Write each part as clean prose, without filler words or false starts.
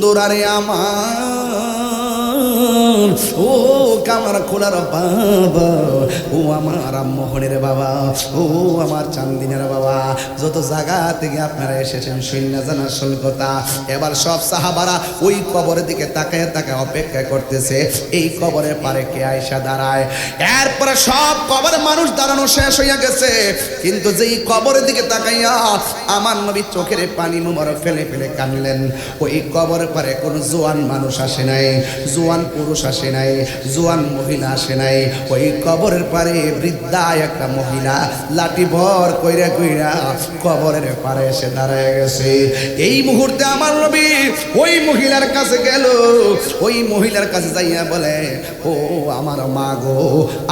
বন্ধুর আরে আমার, ও কামার খোলার বাবা, ও আমার মোহনের বাবা, ও আমার চান্দিনের বাবা, যত জায়গা থেকে আপনারা এসেছেন সৈন্য জানা কথা। এবার সব সাহাবারা ওই কবরের দিকে তাকায় তাকায় অপেক্ষা করতেছে এই কবরের পারে কে আয়সা দাঁড়ায়। এরপরে সব কবর মানুষ দাঁড়ানো শেষ হইয়া গেছে, কিন্তু যেই কবরের দিকে তাকাইয়া আমার নবী চোখের পানি মোবারক ফেলে ফেলে কাঁদলেন। ওই কবরের পারে কোন জোয়ান মানুষ আসে নাই, জোয়ান পুরুষ আসে নাই, জোয়ান মহিলা আসে নাই। ওই কবরের পারে বৃদ্ধা একটা মহিলা লাঠি ভর কইরা কইরা কবরের পারে এসে দাঁড়ায় গেছে। এই মুহূর্তে আমার নবী ওই মহিলার কাছে গেল, ওই মহিলার কাছে যাইয়া বলে, ও আমার মা গো,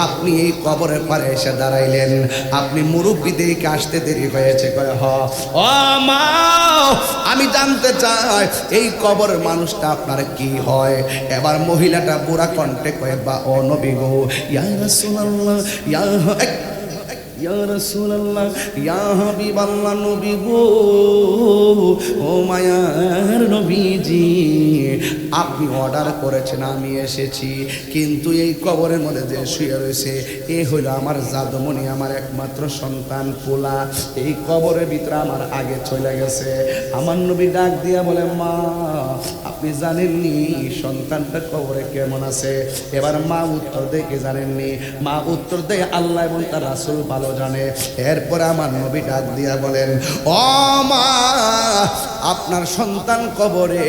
আপনি এই কবরের পারে এসে দাঁড়াইলেন, আপনি মুরব্বি দেখে আসতে দেরি হয়েছে। কয় হ, ও মা আমি জানতে চাই এই কবরের মানুষটা আপনার কি হয়। এবার মহিলাটা বুড়া কণ্ঠে কয়, বা ও নবী গো, ইয়া রাসূলুল্লাহ, ইয়া রাসূলুল্লাহ, ইয়া হাবিবাল্লাহ, নবী গো, ও মায়ার নবীজি, আপনি অর্ডার করেছেন, আমি এসেছি, কিন্তু এই কবরের মধ্যে যে শুয়ে রয়েছে এ হইল আমার জাদুমণি, আমার একমাত্র সন্তান পোলা। এই কবরের ভিতরে আমার আগে চলে গেছে। আমার নবী ডাক দিয়া বলে, মা আপনি জানেননি সন্তানটা কবরে কেমন আছে? এবার মা উত্তর দেয়, কে জানেননি? মা উত্তর দেয়, আল্লাহ এবং তার রাসূল ভালো জানে। এরপরে আমার নবী ডাক দিয়া বলেন, ও মা আপনার সন্তান কবরে,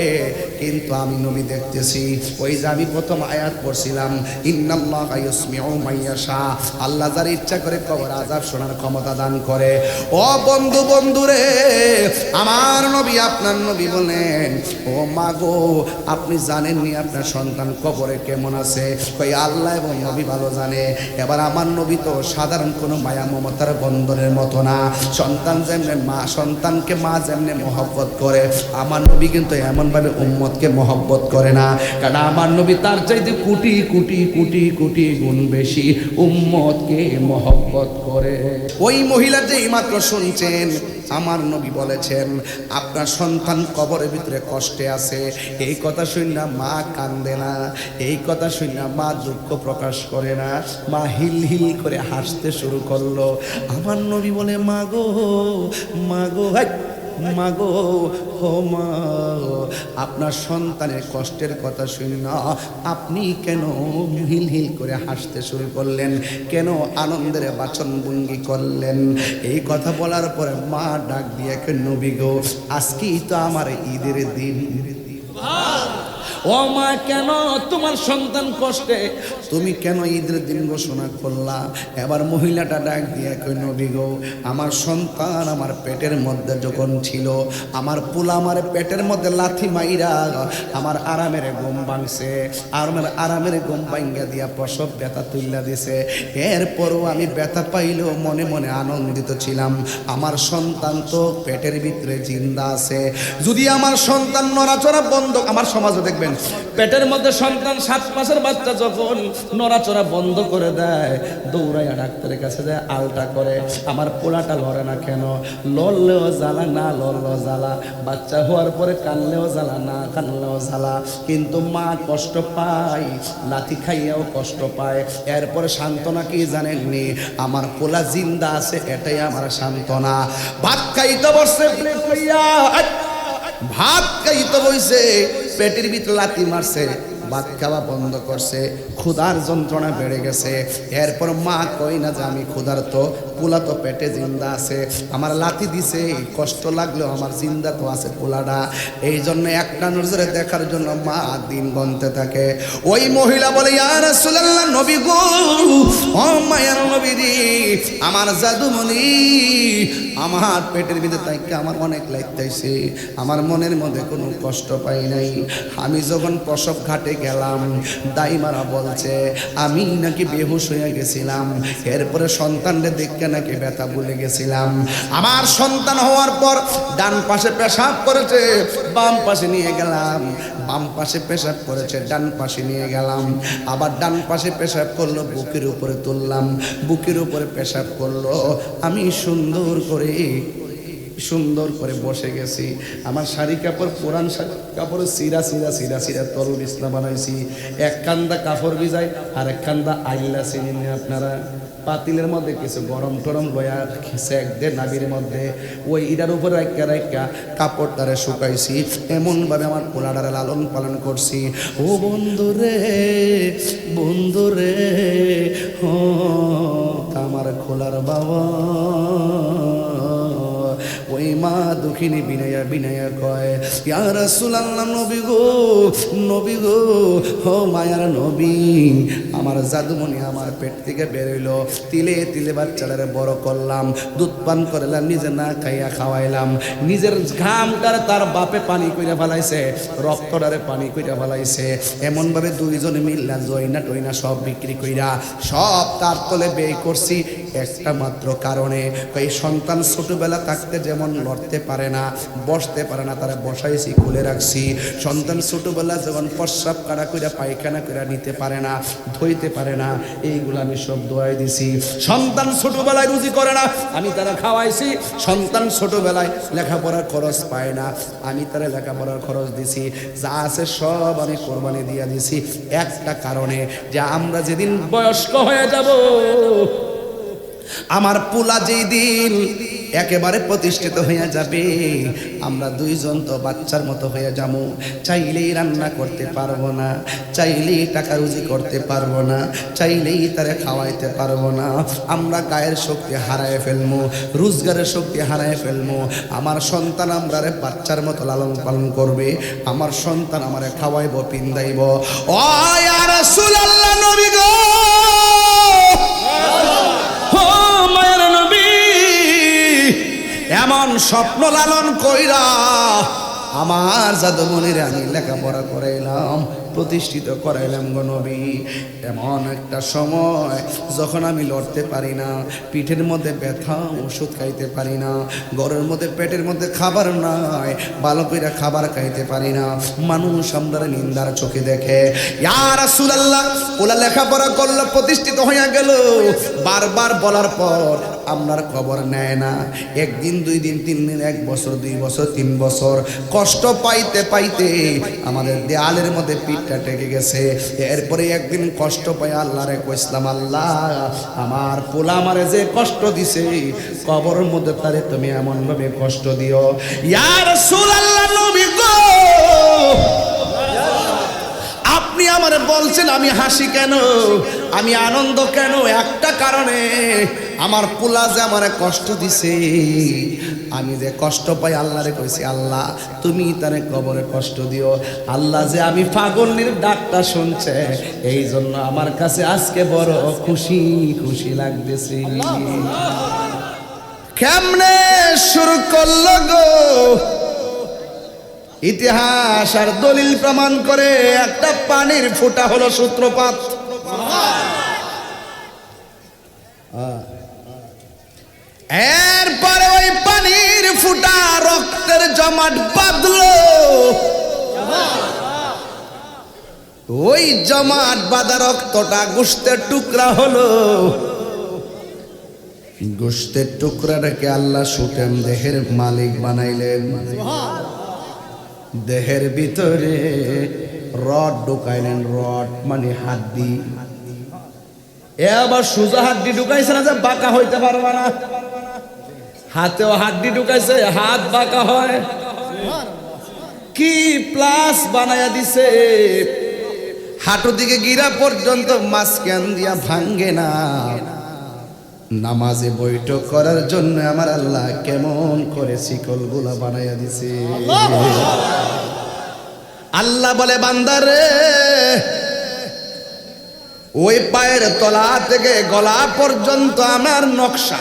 কিন্তু আমি নবী দেখতেছি ওই যে আমি প্রথম আয়াত পড়ছিলাম, ইন্নাল্লাহা ইউসমিউ মাইয়াশা, আল্লাহ যার ইচ্ছা করে কবর আযাব শোনার ক্ষমতা দান করে। ও বন্ধু, বন্ধুরে আমার নবী, আপনার নবী বলেন, ও মা গো আপনি জানেননি আপনার সন্তান কবরে কেমন আছে? কই আল্লাহ এবং নবী ভালো জানে। এবার আমার নবী তো সাধারণ কোনো মায়া মমতার বন্ধনের মতো না। সন্তান যেমনে মা, সন্তানকে মা যেমনে মহব্বত করে, আমার নবী কিন্তু এমনভাবে উম্মতকে মহব্বত করে না। কারণ আমার নবী তার চাইতে কোটি কোটি কোটি কোটি গুণ বেশি উম্মতকে মহব্বত করে। ওই মহিলা যেই মাত্র শুনছেন আমার নবী বলেছেন আপনার সন্তান কবরের ভিতরে কষ্টে আছে, এই কথা শুনে মা কান্দে না, এই কথা শুনে মা দুঃখ প্রকাশ করে না, মা হিল হিল করে হাসতে শুরু করলো। আমার নবী বলে, মা গো, মা গো, মা গো, ও মা, আপনার সন্তানের কষ্টের কথা শুনি না আপনি কেন হিল হিল করে হাসতে শুরু করলেন, কেন আনন্দের বাচন ভঙ্গি করলেন? এই কথা বলার পরে মা ডাক দিয়ে, নবী গো আজকেই তো আমার ঈদের দিন। ও মা, কেন তোমার সন্তান কষ্টে, তুমি কেন ঈদের দিন ঘোষণা করলা? এবার মহিলাটা ডাক দিয়ে কই, নবী গো আমার সন্তান আমার পেটের মধ্যে যখন ছিল, আমার পোলা আমার পেটের মধ্যে লাথি মাইরা আমার আরামের ঘুম ভাঙছে, আরামের ঘুম ভাঙ্গা দিয়া প্রসব ব্যথা তুইলা দিছে। এরপরও আমি ব্যথা পাইলেও মনে মনে আনন্দিত ছিলাম, আমার সন্তান তো পেটের ভিতরে জিন্দা আছে। যদি আমার সন্তান নড়াচড়া বন্ধ, আমার সমাজে দেখবেন পেটের মধ্যে সন্তান 7 মাসের বাচ্চা যখন নড়াচড়া বন্ধ করে দেয়, দৌড়াইয়া ডাক্তারের কাছে যায়, আলটা করে, আমার পোলাটা লড়ে না কেন? লড়লেও জ্বালা, না লড়লেও জ্বালা, বাচ্চা হওয়ার পরে কানলেও জ্বালা, না কানলেও জ্বালা, কিন্তু মা কষ্ট পায়, লাথি খাইয়াও কষ্ট পায়। এরপরে সান্ত্বনা কি জানেননি? আমার পোলা জিন্দা আছে, এটাই আমার সান্ত্বনা। ভাত খাইতে বসছে, ভাত খাইতে বইছে, পেটের ভিতরে লাথি মারছে, ভাত খাওয়া বন্ধ করছে, ক্ষুধার যন্ত্রণা বেড়ে গেছে। এরপর মা কই না যে আমি ক্ষুধার্ত, পোলা তো পেটে জিন্দা আছে, আমার লাথি দিছে, কষ্ট লাগলেও আমার জিন্দা তো আছে পোলাটা। এই জন্য একটা নজরে দেখার জন্য মা দিন গুনতে থাকে। ওই মহিলা বলে, ইয়া রাসূলুল্লাহ, নবী গো, ও মায়ার নবীজি, আমার জাদুমণি আমার পেটের ভিতরে তাইকে আমার অনেক লাগতেছে, আমার মনের মধ্যে কোনো কষ্ট পাই নাই। আমি যখন প্রসব ঘাটে গেলাম, দাইমারা বলছে আমি নাকি বেহুশ হয়ে গেছিলাম, এরপরে সন্তানদের দেখে নাকি ব্যথা ভুলে গেছিলাম। আমার সন্তান হওয়ার পর ডান পাশে পেশাব করেছে, বাম পাশে নিয়ে গেলাম, বাম পাশে পেশাব করেছে, ডান পাশে নিয়ে গেলাম, আবার ডান পাশে পেশাব করলো, বুকের উপরে তুললাম, বুকের উপরে পেশাব করলো। আমি সুন্দর করে সুন্দর করে বসে গেছি। আমার শাড়ি কাপড় পুরান শাড়ি কাপড় সিরা সিরা সিরা সিরা তরুল ইসলাম বানাইছি। এক কান্দা কাপড় ভিজাই আর এক কান্দা আইলা চিনি আপনারা। পাতিলের মধ্যে কিছু গরম টরম লয়া সেক দে নাবির মধ্যে ওই ইটার উপরে রাইকা রাইকা কাপড়টারে শুকাইছি। এমনভাবে আমার পোলাটারে লালন পালন করছি। ও বন্ধুরে বন্ধুরে ও আমার খোলার বাবা, ওই মা দুঃখিনী বিনায়া বিনায়া কয়, ইয়া রাসূলুল্লাহ, নবী গো নবী গো, ও মায়ার নবী, আমার জাদুমণি আমার পেট থেকে বেরোইলো, তিলে তিলে বাচ্চাটারে বড় করলাম, দুধ পান করালাম, নিজে না খাইয়া খাওয়াইলাম, নিজের ঘামটার তার বাপে পানি কইরা ফেলাইছে, রক্তটারে পানি কইরা ফেলাইছে। এমনভাবে দুইজনে মিল্লা জয়না টইনা সব বিক্রি কইরা সব তার তলে ব্যয় করছি একটা মাত্র কারণে, এই সন্তান ছোটবেলা থাকতে যেমন লড়তে পারে না, বসতে পারে না, তারা বসাইছি, খুলে রাখছি। সন্তান ছোটবেলা যখন প্রস্রাব কাটা কইরা পায়খানা কইরা নিতে পারে না, ধুইতে পারে না, এইগুলো আমি সব দোয়াই দিছি। সন্তান ছোটবেলায় রুজি করে না, আমি তারা খাওয়াইছি। সন্তান ছোটবেলায় লেখাপড়ার খরচ পায় না, আমি তারা লেখাপড়ার খরচ দিছি। যা আছে সব আমি কোরবানি দিয়ে দিছি একটা কারণে, যে আমরা যেদিন বয়স্ক হয়ে যাব, আমার পোলা যেই দিন একেবারে প্রতিষ্ঠিত হয়ে যাবে, আমরা দুইজন তো বাচ্চার মতো হয়ে যাবো। চাইলেই রান্না করতে পারবো না, চাইলেই টাকা রুজি করতে পারবো না, চাইলেই তারে খাওয়াইতে পারবো না। আমরা গায়ের শক্তি হারায় ফেলবো, রোজগারের শক্তি হারায় ফেলবো। আমার সন্তান আমরারে বাচ্চার মতো লালন পালন করবে, আমার সন্তান আমারে খাওয়াইব, পিন্দাইব। ও ইয়া রাসূলুল্লাহ, নবী গো, এমন স্বপ্ন লালন কইরা আমার জাদুমণিরে আমি লেখাপড়া করাইলাম, প্রতিষ্ঠিত করাইলাম গো নবী। এমন একটা সময় যখন আমি লড়তে পারি না, পিঠের মধ্যে ব্যথা, ওষুধ খাইতে পারি না, ঘরের মধ্যে পেটের মধ্যে খাবার নাই, ভালো করে খাবার খাইতে পারি না, মানুষ আমরা নিন্দার চোখে দেখে। ইয়া রাসূলুল্লাহ, ওলা লেখাপড়া করলো, প্রতিষ্ঠিত হইয়া গেল, বারবার বলার পর আপনার খবর নেয় না। একদিন, দুই দিন, 3 দিন, 1 বছর, 2 বছর, 3 বছর কষ্ট পাইতে পাইতে আমাদের দেয়ালের মধ্যে পিঠটা টেকে গেছে। এরপরে একদিন কষ্ট পাই আল্লাহরে কইছিলাম, আল্লাহ, আমার পোলা আমারে যে কষ্ট দিছে, কবরের মধ্যে তারে তুমি এমন ভাবে কষ্ট দিও। ইয়া রাসূলুল্লাহ, নবী গো, আপনি আমারে বলছেন আমি হাসি কেন, আমি আনন্দ কেন? একটা কারণে, আমার পোলা যে আমারে কষ্ট দিছে, আমি যে কষ্ট পাই আল্লাহরে কইছি, আল্লাহ তুমি তারে কবরে কষ্ট দিও। আল্লাহ যে আমি পাগলের ডাকটা শুনছে, এই জন্য আমার কাছে আজকে বড় খুশি খুশি লাগতেছে। কেমনে শুরু করলো গো? ইতিহাস আর দলিল প্রমাণ করে, একটা পানির ফোঁটা হলো সূত্রপাত। এরপরে ওই পানির ফুটা রক্তের জমাট বাঁধলো, ওই জমাট বাঁধা রক্তটা গোশতের টুকরা হলো। গোশতের টুকরাটাকে আল্লাহ সুটেম দেহের মালিক বানাইলেন। দেহের ভিতরে রড ঢুকাইলেন, রড মানে হাড্ডি। আবার সোজা হাড্ডি ঢুকাইছে না যে বাঁকা হইতে পারবে না, হাতেও হাড্ডি ঢুকাইছে, হাত বাঁকা হয় কি? প্লাস বানায়া দিছে, হাঁটু দিকে গিরা পর্যন্ত মাঝখান দিয়া ভাঙ্গে না। নামাজে বৈঠক করার জন্য আমার আল্লাহ কেমন করে শিকলগুলা বানায়া দিছে। আল্লাহ বলে, বান্দারে, ওই পায়ের তলা থেকে গলা পর্যন্ত আমার নকশা,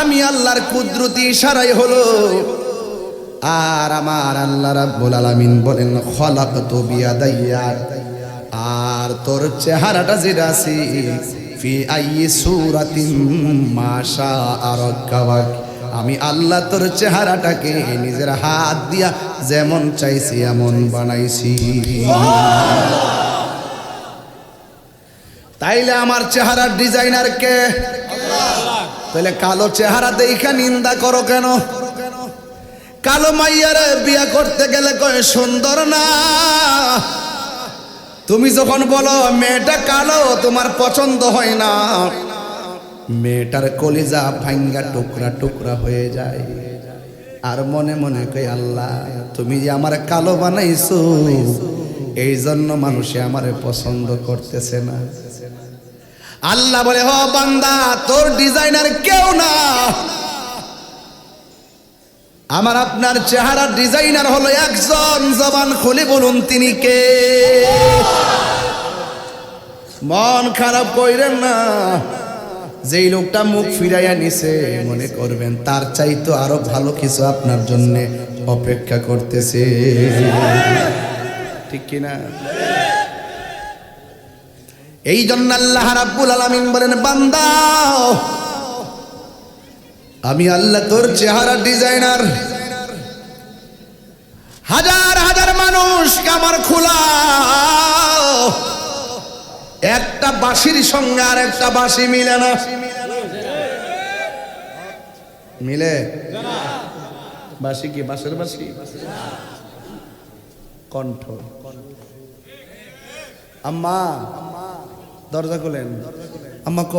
আমি আল্লাহর কুদরতি ইশারাই হলো। আর আমার আল্লাহ রাব্বুল আলামিন বলেন, খলাকতু বিয়াদাইয়া, আর তোর চেহারাটা যেটা আছে, ফি আইয়ি সূরাতিন মা শাআ রাক্কাবাক, আমি আল্লাহ তোর চেহারাটাকে নিজের হাত দিয়া যেমন চাইছি এমন বানাইছি। তাইলে আমার চেহারার ডিজাইনার কে? তাহলে কালো চেহারা দেখা নিন্দা করো কেন? কালো মাইয়ারে বিয়া করতে গেলে কয় সুন্দর না। তুমি যখন বলো মেয়েটা কালো তোমার পছন্দ হয় না, মেয়েটার কলিজা ভাঙ্গা টুকরা টুকরা হয়ে যায়। আর মনে মনে কই আল্লাহ তুমি যে আমার কালো বানাইছো, এই জন্য মানুষে আমারে পছন্দ করতেছে না। আল্লাহ বলে হ বান্দা তোর ডিজাইনার কেউ না, আমার আপনার চেহারার ডিজাইনার হলো একজন। জবান খুলে বলুন তিনি কে? মন খারাপ কইরেন না, যেই লোকটা মুখ ফিরাইয়া নিছে মনে করবেন তার চাইতো আরো ভালো কিছু আপনার জন্য অপেক্ষা করতেছে, ঠিক কিনা? এই জন্য আল্লাহ রাব্বুল আলামিন বলেন বান্দা আমি আল্লাহ তোর চেহারা ডিজাইনার। হাজার হাজার মানুষ কামার খোলা, একটা বাঁশির সঙ্গে আর একটা বাঁশি মিলে না। মিলে? বাঁশি কি বাঁশের বাঁশি? কণ্ঠ। আম্মা দরজা খুলেন, আম্মা ক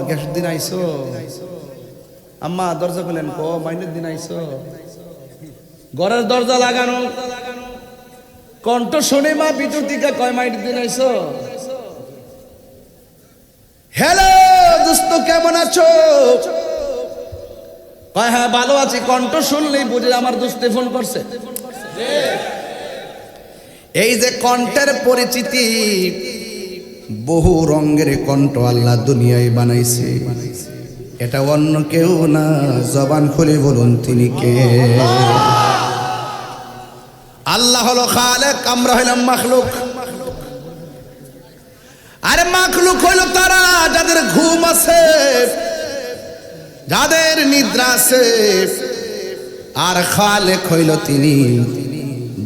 গ্যাসের দিন আইসো, আম্মা দরজা খুলেন ক মাইনের দিন আইসো। ঘরের দরজা লাগানো, কণ্ঠ শুনে মা ভিতর দিকে কয় মাইনের দিন আইসো। হ্যালো দোস্ত কেমন আছো? কয় হ্যাঁ ভালো আছি। কণ্ঠ শুনলেই বুঝে আমার দোস্তে ফোন করছে। এই যে কণ্ঠের পরিচিতি, বহু রঙের কণ্ঠ আল্লাহ দুনিয়ায় বানাইছে, এটা অন্য কেউ না। জবান খুলে বলুন তিনি কে? আল্লাহ হলো খালেক, আমরা হইলাম মাখলুক। আরে মাখলুক হইল তারা যাদের ঘুম আছে, যাদের নিদ্রা আছে। আর খালেক হইল তিনি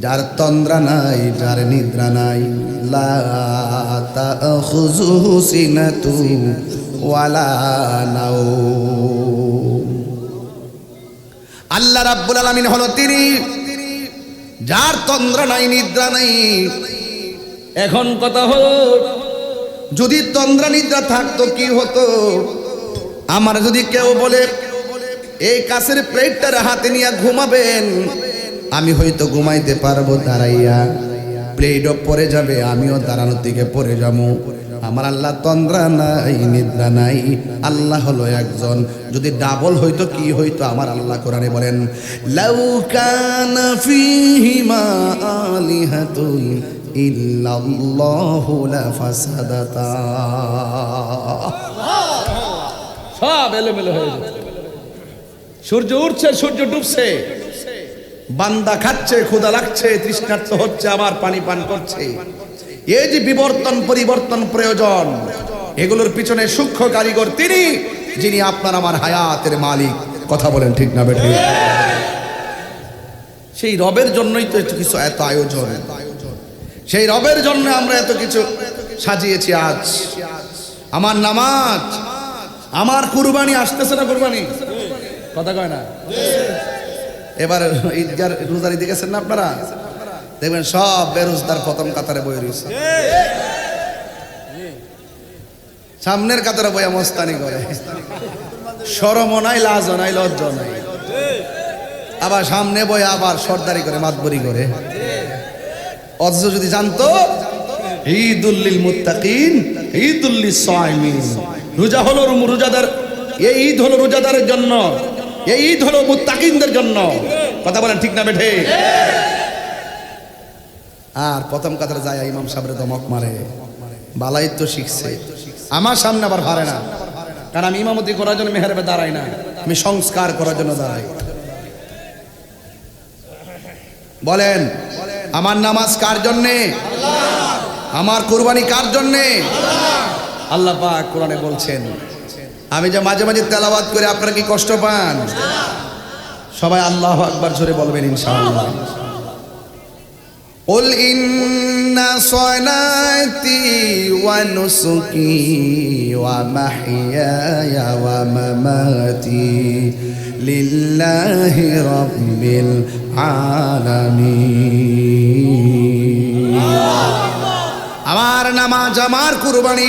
যার তন্দ্রা নাই, যার নিদ্রা নাই। লা তাখুযুহু সিনাতু ওয়ালা নাওম। আল্লাহ রাব্বুল আলামিন হলো তিনি যার তন্দ্রা নাই, নিদ্রা নাই। এখন কথা হলো যদি তন্দ্রা নিদ্রা থাকতো কি হতো? আমার যদি কেউ বলে এই কাছের প্লেটটার হাতে নিয়ে ঘুমাবেন, আমি হয়তো ঘুমাইতে পারবো দাঁড়াইয়া, প্লেটও পড়ে যাবে, আমিও দাঁড়ানোর দিকে পড়ে যাবো। আমার আল্লাহ তন্দ্রা নাই, নিদ্রা নাই। আল্লাহ হলো একজন। যদি ডাবল হইতো কি হইতো? আমার আল্লাহ কোরআনে বলেন লাউ কানা ফীহিমা আলিহাতুন ইল্লাল্লাহু লাফাসাদাতা। সব এলোমেলো হয়ে যাবে। সূর্য উঠছে, সূর্য ডুবছে, বান্দা খাচ্ছে, ক্ষুধা লাগছে, তৃষ্ণার্ত হচ্ছে, আবার পানি পান করছে। এই যে বিবর্তন পরিবর্তন প্রয়োজন, এগুলোর পিছনে সূক্ষ্ম কারিগর তিনি, যিনি আপনার আমার হায়াতের মালিক। কথা বলেন ঠিক না বেঠিক? সেই রবের জন্যই তো এত কিছু, এত আয়োজন। সেই রবের জন্য আমরা এত কিছু সাজিয়েছি। আজ আমার নামাজ, আমার কুরবানি আসতেছে না? কুরবানি কথা কয় না? এবার ঈদগার রোজার ঈদে গেছেন না আপনারা? দেখবেন সব বেরোজগার প্রথম কাতারে বয়ে রয়েছে, সামনের কাতারে বইয়া মস্তানি করে। শরমও নাই, লাজও নাই, লজ্জাও নাই। আবার সামনে বয়ে আবার সর্দারি করে, মাতবরি করে। অথচ যদি জানতো ঈদুল লিল মুত্তাকিন, ঈদুল লিস সাইমিন, রোজা হলো রোজাদার, এই ঈদ হলো রোজাদারের জন্য, এই ঈদ হলো মুত্তাকিনদের জন্য। কথা বলেন ঠিক না বেঠে? আর প্রথম কাতারে যায় ইমাম সাহেবের ধমক মারে, বালাই তো শিখছে। আমার সামনে আবার হারে না, কারণ আমি ইমামতি করার জন্য মেহরাবে দাঁড়াই না, আমি সংস্কার করার জন্য দাঁড়াই। বলেন আমার নামাজ কার জন্যে? আমার কুরবানি কার জন্যে? আল্লাহ পাক কোরআনে বলছেন। আমি যে মাঝে মাঝে তেলাওয়াত করে আপনারা কি কষ্ট পান? সবাই আল্লাহু আকবার জোরে বলবেন ইনশাআল্লাহ। قل إن ইন্না সলাতি ওয়া নুসুকি ওয়া মাহইয়ায়া ওয়া মামাতি লিল্লাহি রাব্বিল আলামিন। আমার নামাজ, আমার কুরবানি,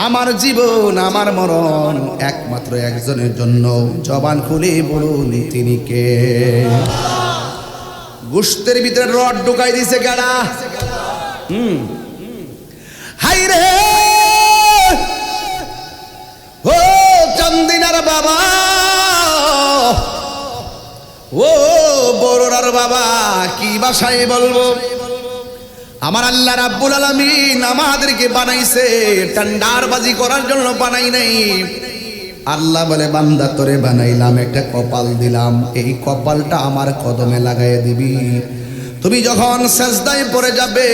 আমার জীবন, আমার মরণ একমাত্র একজনের জন্য। জবান খুলে বলুন তিনি কে? গোশতের ভিতরে রড ঢুকাই দিছে গাড়া। হাই রে ও চান্দিনার বাবা, ও বড়রার বাবা, কি ভাষায় বলবো? আমার আল্লাহ রাব্বুল আলামিন আমাদেরকে বানাইছে টান্ডারবাজি করার জন্য বানাই নাই। আল্লাহ বলে বান্দা তোরে বানাইলাম, একটা কপাল দিলাম, এই কপালটা আমার কদমে লাগাই দিবি। তুমি যখন সেজদায় পড়ে যাবে,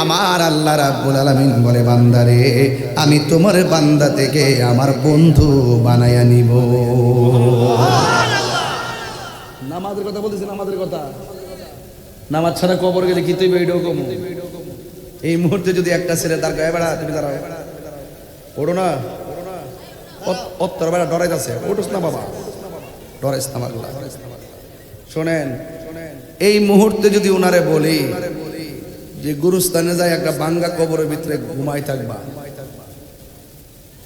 আমার আল্লাহ রাব্বুল আলামিন বলে বান্দারে আমি তোমার বান্দা থেকে আমার বন্ধু বানাইয়া নিব। নামাজের কথা বলতেছেন, নামাজের কথা। নামাজ ছাড়া কবর গেলে কি তুই বেড়ো কম? এই মুহূর্তে যদি একটা ছেলে তার গায়ে বেড়া, তুমি দাঁড়াও, ওড়ো না, অত্তর বেড়া ডরাই যাচ্ছে, ওঠোস না বাবা, ডরাইস না বাংলা। শোনেন, এই মুহূর্তে যদি ওনারে বলি যে গুরুস্থানে যায় একটা বাঙ্গা কবরের ভিতরে ঘুমাই থাকবা,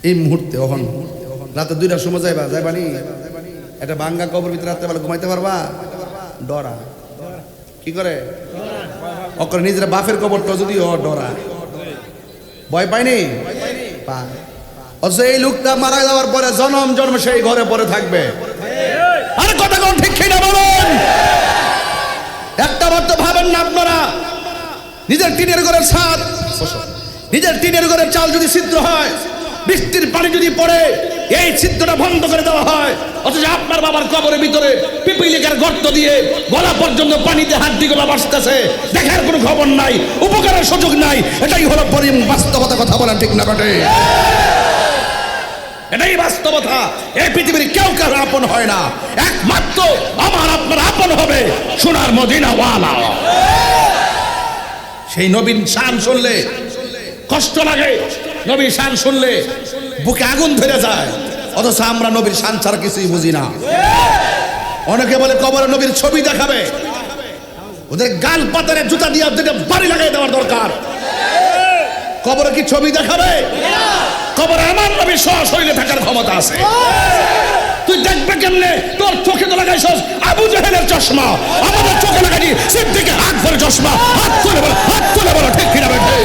এই মুহূর্তে ওখান রাতে 2টার সময় যাইবানি একটা বাঙ্গা কবরের ভিতরে রাত্রেবেলা ঘুমাইতে পারবা? ডরা কি করে? ওকে নিজের বাপের কবরটা যদি ও ডরা, ভয় পায়নি? পায়। অথচ এই লোকটা মারা যাওয়ার পরে জন্ম জন্ম সেই ঘরে পরে থাকবে। আরে কথা কোন ঠিক কিনা বলুন? একটা বার তো ভাবেন না আপনারা, নিজের টিনের ঘরের ছাদ, নিজের টিনের ঘরের চাল যদি ছিদ্র হয়, বৃষ্টির পানি যদি পড়ে, এই ছিদ্রটা বন্ধ করে দেওয়া হয়, অথচ আপনার বাবার কবরের ভিতরে পিপিলিকার গর্ত দিয়ে গলা পর্যন্ত পানিতে হাত দিয়ে গলা বাঁচতেছে, দেখার কোনো খবর নাই, উপকারের সুযোগ নাই। এটাই হলো বাস্তবতা। কথা বলা ঠিক না বটে? এটাই বাস্তবতা। এই পৃথিবীর কেউ কারো আপন হয় না, একমাত্র আমার আপনার আপন হবে সোনার মদিনাওয়ালা। সেই নবীর শান শুনলে কষ্ট লাগে, নবীর শান শুনলে বুকে আগুন ধরে যায়, অথচ আমরা নবীর শান ছাড়া কিছুই বুঝি না। অনেকে বলে কবরে নবীর ছবি দেখাবে, ওদের গাল পাতারে জুতা দিয়ে ওদের বাড়ি লাগাই দেওয়ার দরকার। কবরে কি ছবি দেখাবে? কবরে আমার নবীর সশরীরে থাকার ক্ষমতা আছে। তুই দেখবে কেমনে? তোর চোখে তো লাগাইছস আবু জাহেলের চশমা, আমাদের চোখে লাগাইনি সিদ্দিকের হাত ধরে চশমা। হাত তুলে বলো, হাত তুলে বলো, ঠিক কিনা বেঠে?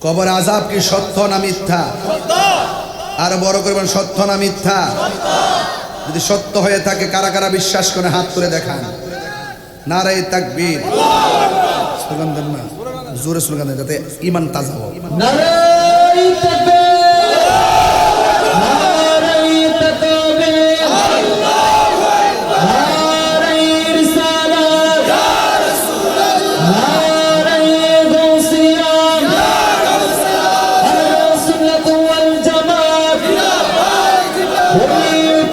কবর আযাব কি সত্য না মিথ্যা? আর বড় করবেন, সত্য না মিথ্যা? যদি সত্য হয়ে থাকে কারা কারা বিশ্বাস করে হাত তুলে দেখান। নারায়ে তাকবীর। স্লোগান দেন না, জোরে স্লোগান দেন যাতে ঈমান তাজা হয়। নারায়ে তাকবীর, নারায়ে তাকবীর, আল্লাহু আকবার, নারায়ে রিসালাত, ইয়া রাসূলুল্লাহ, নারায়ে গাউসিয়া, ইয়া গাউসিয়া, আহলে সুন্নাত ওয়াল জামাত, জিন্দাবাদ, জিন্দাবাদ,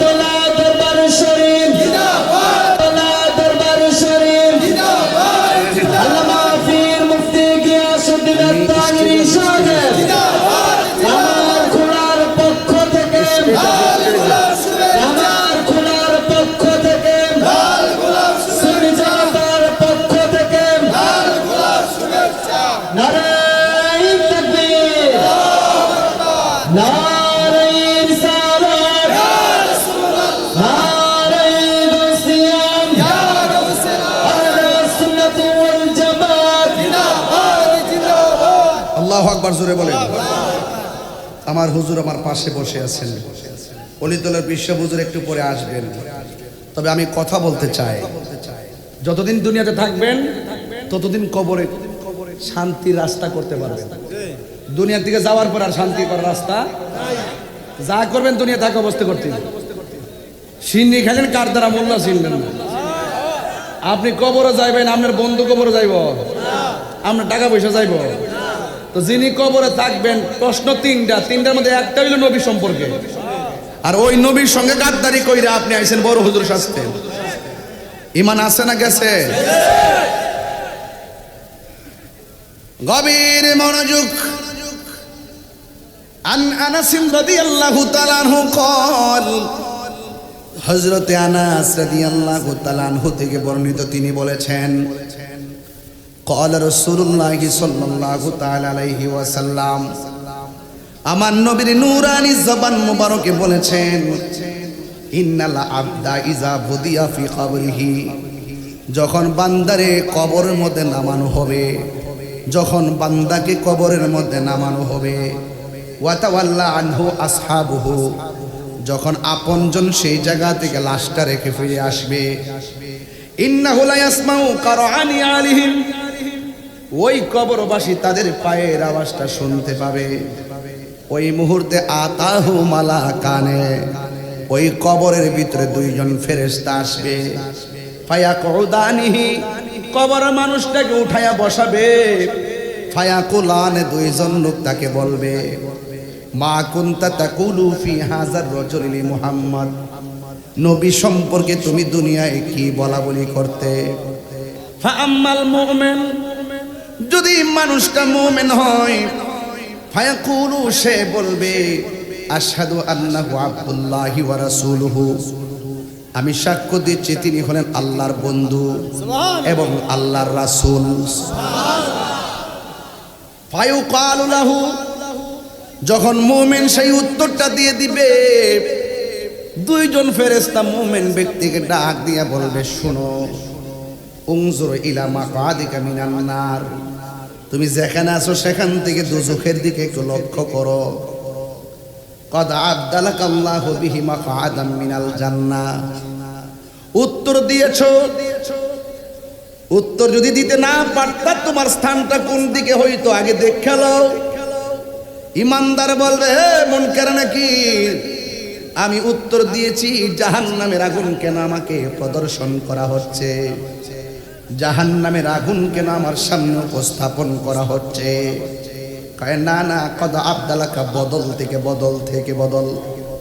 তোলা দরবার শরীফ, জিন্দাবাদ, তোলা দরবার শরীফ, জিন্দাবাদ, আল্লামা পীর মুফতি গিয়াসউদ্দিন আত-তাহিরি সাহেব, জিন্দাবাদ, আমার খোলার পক্ষ থেকে, আমার খোলার পক্ষ থেকে, সুনিজাতার পক্ষ থেকে, নারায়ে তাকবীর, নারায়ে রিসালাত, ইয়া রাসূলুল্লাহ, নারায়ে গাউসিয়া, ইয়া গাউসিয়া, আহলে সুন্নাত ওয়াল জামাত, জিন্দাবাদ, জিন্দাবাদ। আল্লাহু আকবার, জোরে বলেন। আমার হুজুর আমার পাশে বসে আছেন, অলিতলের বিশ্ব হুজুর একটু পরে আসবেন। তবে আমি কথা বলতে চাই, যতদিন দুনিয়াতে থাকবেন ততদিন কবরে শান্তির রাস্তা করতে পারবেন। দুনিয়া থেকে যাওয়ার পর আর শান্তি করার রাস্তা যা করবেন দুনিয়া থাকা অবস্থা করতে। সিন্নি খেলেন কার দ্বারা মোল্লা চিনলেন না। আপনি কবরে যাইবেন, আপনার বন্ধু কবরে যাইব, আপনার টাকা পয়সা যাইব। তো যিনি কবরে থাকবেন প্রশ্ন তিনটার মধ্যে একটা হইল নবী সম্পর্কে। আর ওই নবীর সঙ্গে গাদ্দারি কইরা আপনি আইছেন বড় হুজুর শাস্তে। ঈমান আছে না গেছে? গভীর মনোযোগ। আন আনাস রাদিয়াল্লাহু তাআলা আনহু قال হযরত আনাস রাদিয়াল্লাহু তাআলা আনহু থেকে বর্ণিত তিনি বলেছেন قال রাসূলুল্লাহ সাল্লাল্লাহু তাআলা আলাইহি ওয়াসাল্লাম, আমার নবীর নূরানি জবান মুবারকে বলেছেন, ইন্নাল আবদা ইজা বুদিয়া ফি কবরিহি, যখন বান্দারে কবরের মধ্যে নামানো হবে, যখন বান্দাকে কবরের মধ্যে নামানো হবে, ওয়াতাওয়াল্লা আনহু আসহাবুহু, যখন আপনজন সেই জায়গা থেকে লাশটা রেখে ফিরে আসবে, ইন্নাহু লা ইয়াসমাউ কারআনি আলিহিম, ওই কবরবাসী তাদের পায়ের আওয়াজটা শুনতে পাবে। ওই মুহূর্তে আতাহু মালাকানে, ওই কবরের ভিতরে দুইজন ফেরেশতা আসবে। ফায়াকুদানিহি, কবর মানুষটাকে উঠায়া বসাবে। ফায়াকুলানে, দুইজন লোক তাকে বলবে, মা কুনতা তাকুলু ফি হাযার রাজুলি মুহাম্মদ, নবী সম্পর্কে তুমি দুনিয়ায় কি বলা বলি করতে? ফাআম্মাল মুমিন, যদি মানুষটা মুমিন হয়, ফায়াকুলু, সে বলবে, আশহাদু আন্নাহু আবদুল্লাহি ওয়া রাসূলুহু, আমি সাক্ষ্য দিচ্ছি তিনি হলেন আল্লাহর বন্ধু এবং আল্লাহর রাসূল। ফায়ুকালু লাহু, যখন মুমিন সেই উত্তরটা দিয়ে দিবে, দুইজন ফেরেশতা মুমিন ব্যক্তিকে ডাক দিয়ে বলবে, শোনো, উনজুর ইলা মাকাদিকা মিনান নার, তুমি যেখানে আছো সেখান থেকে দুজখের দিকে একটু লক্ষ্য করো। কদ আবদালাকাল্লাহু বিহি মাকআদাম মিনাল জান্নাহ, উত্তর দিয়েছো। উত্তর যদি দিতে না পারতা, তোমার স্থানটা কোন দিকে হইতো আগে দেখে লও। ইমানদার বলবে, হে মুনকার নাকির, আমি উত্তর দিয়েছি জাহান্নামের আগুন কেন আমাকে প্রদর্শন করা হচ্ছে, জাহান্নামের আগুন কেন আমার সামনে উপস্থাপন করা হচ্ছে? কয় না না, কদ আবদালাকা, বদল থেকে বদল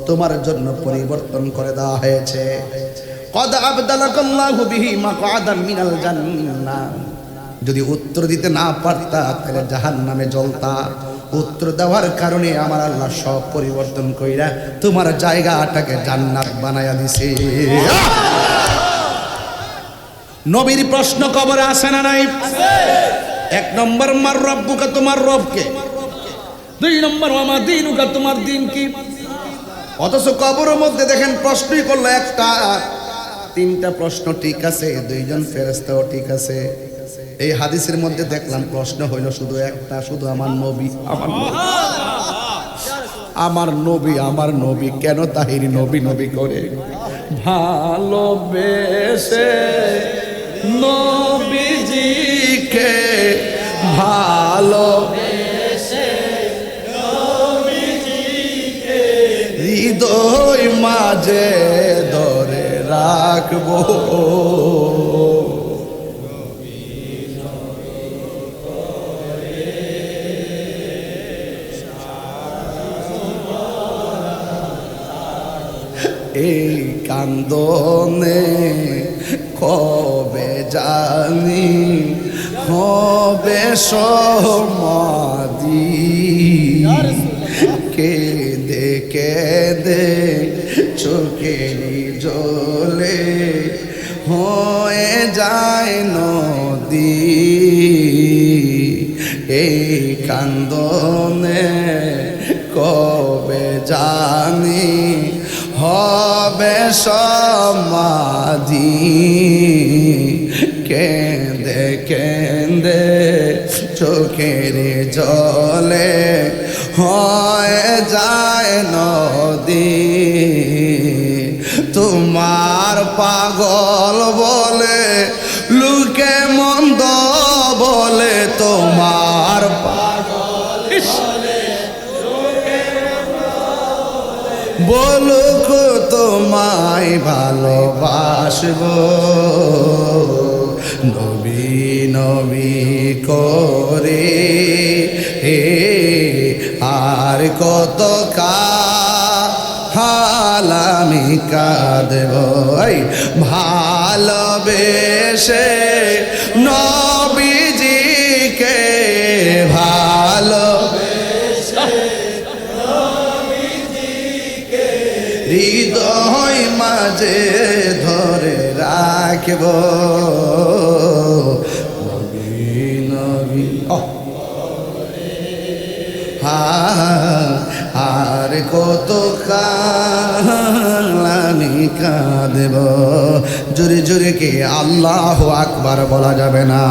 তোমার জন্য পরিবর্তন করে দেওয়া হয়েছে। কদ আবদালাকাল্লাহু বিহি মাকআদাম মিনাল জান্নাহ, যদি উত্তর দিতে না পারতা তাহলে জাহান্নামে জ্বলতা। উত্তর দেওয়ার কারণে আমার আল্লাহ সব পরিবর্তন কইরা তোমার জায়গাটাকে জান্নাত বানায়া দিছে। নবীর প্রশ্ন কবরে আসে না নাই? এক নম্বর, মার রব্বুকা, তোমার রবকে। দুই নম্বর, ওয়ামা দীনুকা, তোমার দিন কি? অথচ কবরের মধ্যে দেখেন প্রশ্নই করলো একটা। তিনটা প্রশ্ন ঠিক আছে, দুইজন ফেরেশতাও ঠিক আছে। এই হাদিসের মধ্যে দেখলাম প্রশ্ন হইল শুধু একটা, শুধু আমার নবী, আমার নবী কেন তাহিরি নবী নবী করে? ভালোবেসে নবীজিকে, ভালোবেসে নবীজিকে হৃদয় মাঝে ধরে রাখবো। এই কান্দনে কবে জানি হবে সমাধি, কেঁদে কেঁদে চোখেরই জলে হয়ে যায় নদী। এই কান্দনে কবে জানি হবে সমাধি, কেঁদে কেঁদে চোখের জলে হয়ে যায় নদী। তোমার পাগল বলে লোকে মন্দ বলে তো তোমার বলুক তোমায় ভালোবাসবো নবী নবী করে আর কত কাল আমি কাঁদব ভালোবেসে নবীজিকে ভালো হৃদয় মাঝে ধরে রাখব নবী নবী আর কত কাল আমি কাঁদব জোরে জোরে কে আল্লাহু আকবার বলা যাবে না।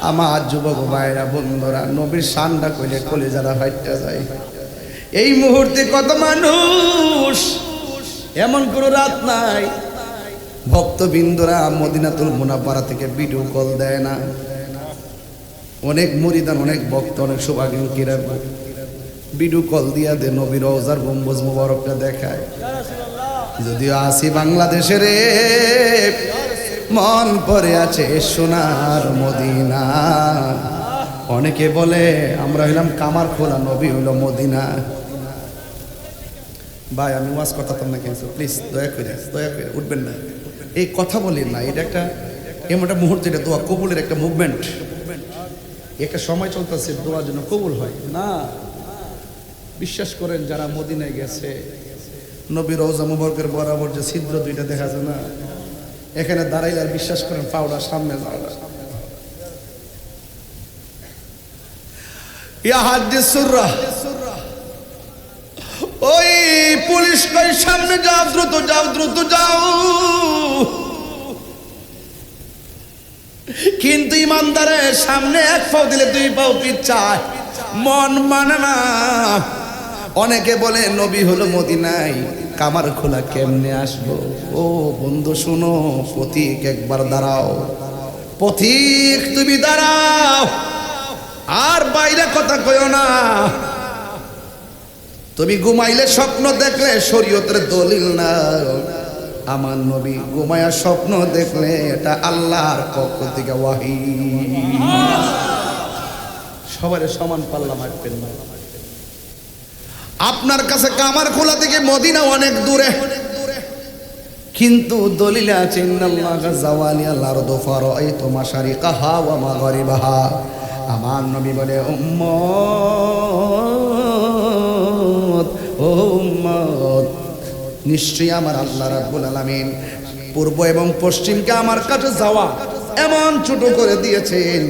আমার যুবক ভাইরা বন্ধুরা নবীর শানটা কইলে কলিজারা ফাইটটা যায়। এই মুহূর্তে কত মানুষ এমন কোনো রাত নাই ভক্তবৃন্দরা মদিনাতুল মুনাওয়ারা থেকে ভিডিও কল দেয় না। অনেক মুরিদান অনেক ভক্ত অনেক সৌভাগ্যীরা ভিডিও কল দিয়া দে নবীর রওজার গম্বুজ মুবারকটা দেখায়। যদিও আসি বাংলাদেশের মন পড়ে আছে সোনার মদিনা। অনেকে বলে আমরা হইলাম কামার খোলা নবী হইল মদিনা। ভাই আমি ওয়াজ করতাম না কিন্তু প্লিজ দয়া করে উঠবেন না, এই কথা বলেন না। এটা একটা এমন একটা মুহূর্তে, এটা দোয়া কবুলের একটা মুভমেন্ট, একটা সময় চলতেছে দোয়ার জন্য কবুল হয় না। বিশ্বাস করেন যারা মদিনায় গেছে নবী রওজা মুবারকের বরাবর যে ছিদ্র দুইটা দেখা যায় না, এখানে দাঁড়াইলে আর বিশ্বাস করেন পাউডা সামনে যাওয়া। ইয়া হাদিসুররা ওই পুলিশ কই সামনে যাও, দ্রুত যাও দ্রুত যাও, কিন্তু ইমানদারের সামনে এক পাও দিলে দুই পাও পিছায়, মন মানে না। অনেকে বলে নবী হলো মদিনায়, কামার খোলা কেমনে আসবো? ও বন্ধু শুনো, পথিক একবার দাঁড়াও, পথিক তুমি দাঁড়াও, আর বাইরে কথা কইও না। তুমি ঘুমাইলে স্বপ্ন দেখলে শরীয়তের দলিল না। আমার নবী ঘুমায়া স্বপ্ন দেখলে এটা আল্লাহর পক্ষ থেকে ওয়াহি। সবারে সমান পাল্লা মারবেন না। আপনার কাছে কামার খোলা থেকে মদিনা অনেক দূরে, কিন্তু দলিলে আছে ইন্নাল্লাহা যাওয়ালিয়াল আরদু ফারাআইতু মাশারিকাহা ওয়া মাগরিবাহা। আমার নবী বলে উম্মত ও উম্মত, নিশ্চয়ই আমার আল্লাহ রাব্বুল আলামিন পূর্ব এবং পশ্চিমকে আমার কাছে যাওয়া এমন ছোট করে দিয়েছেন,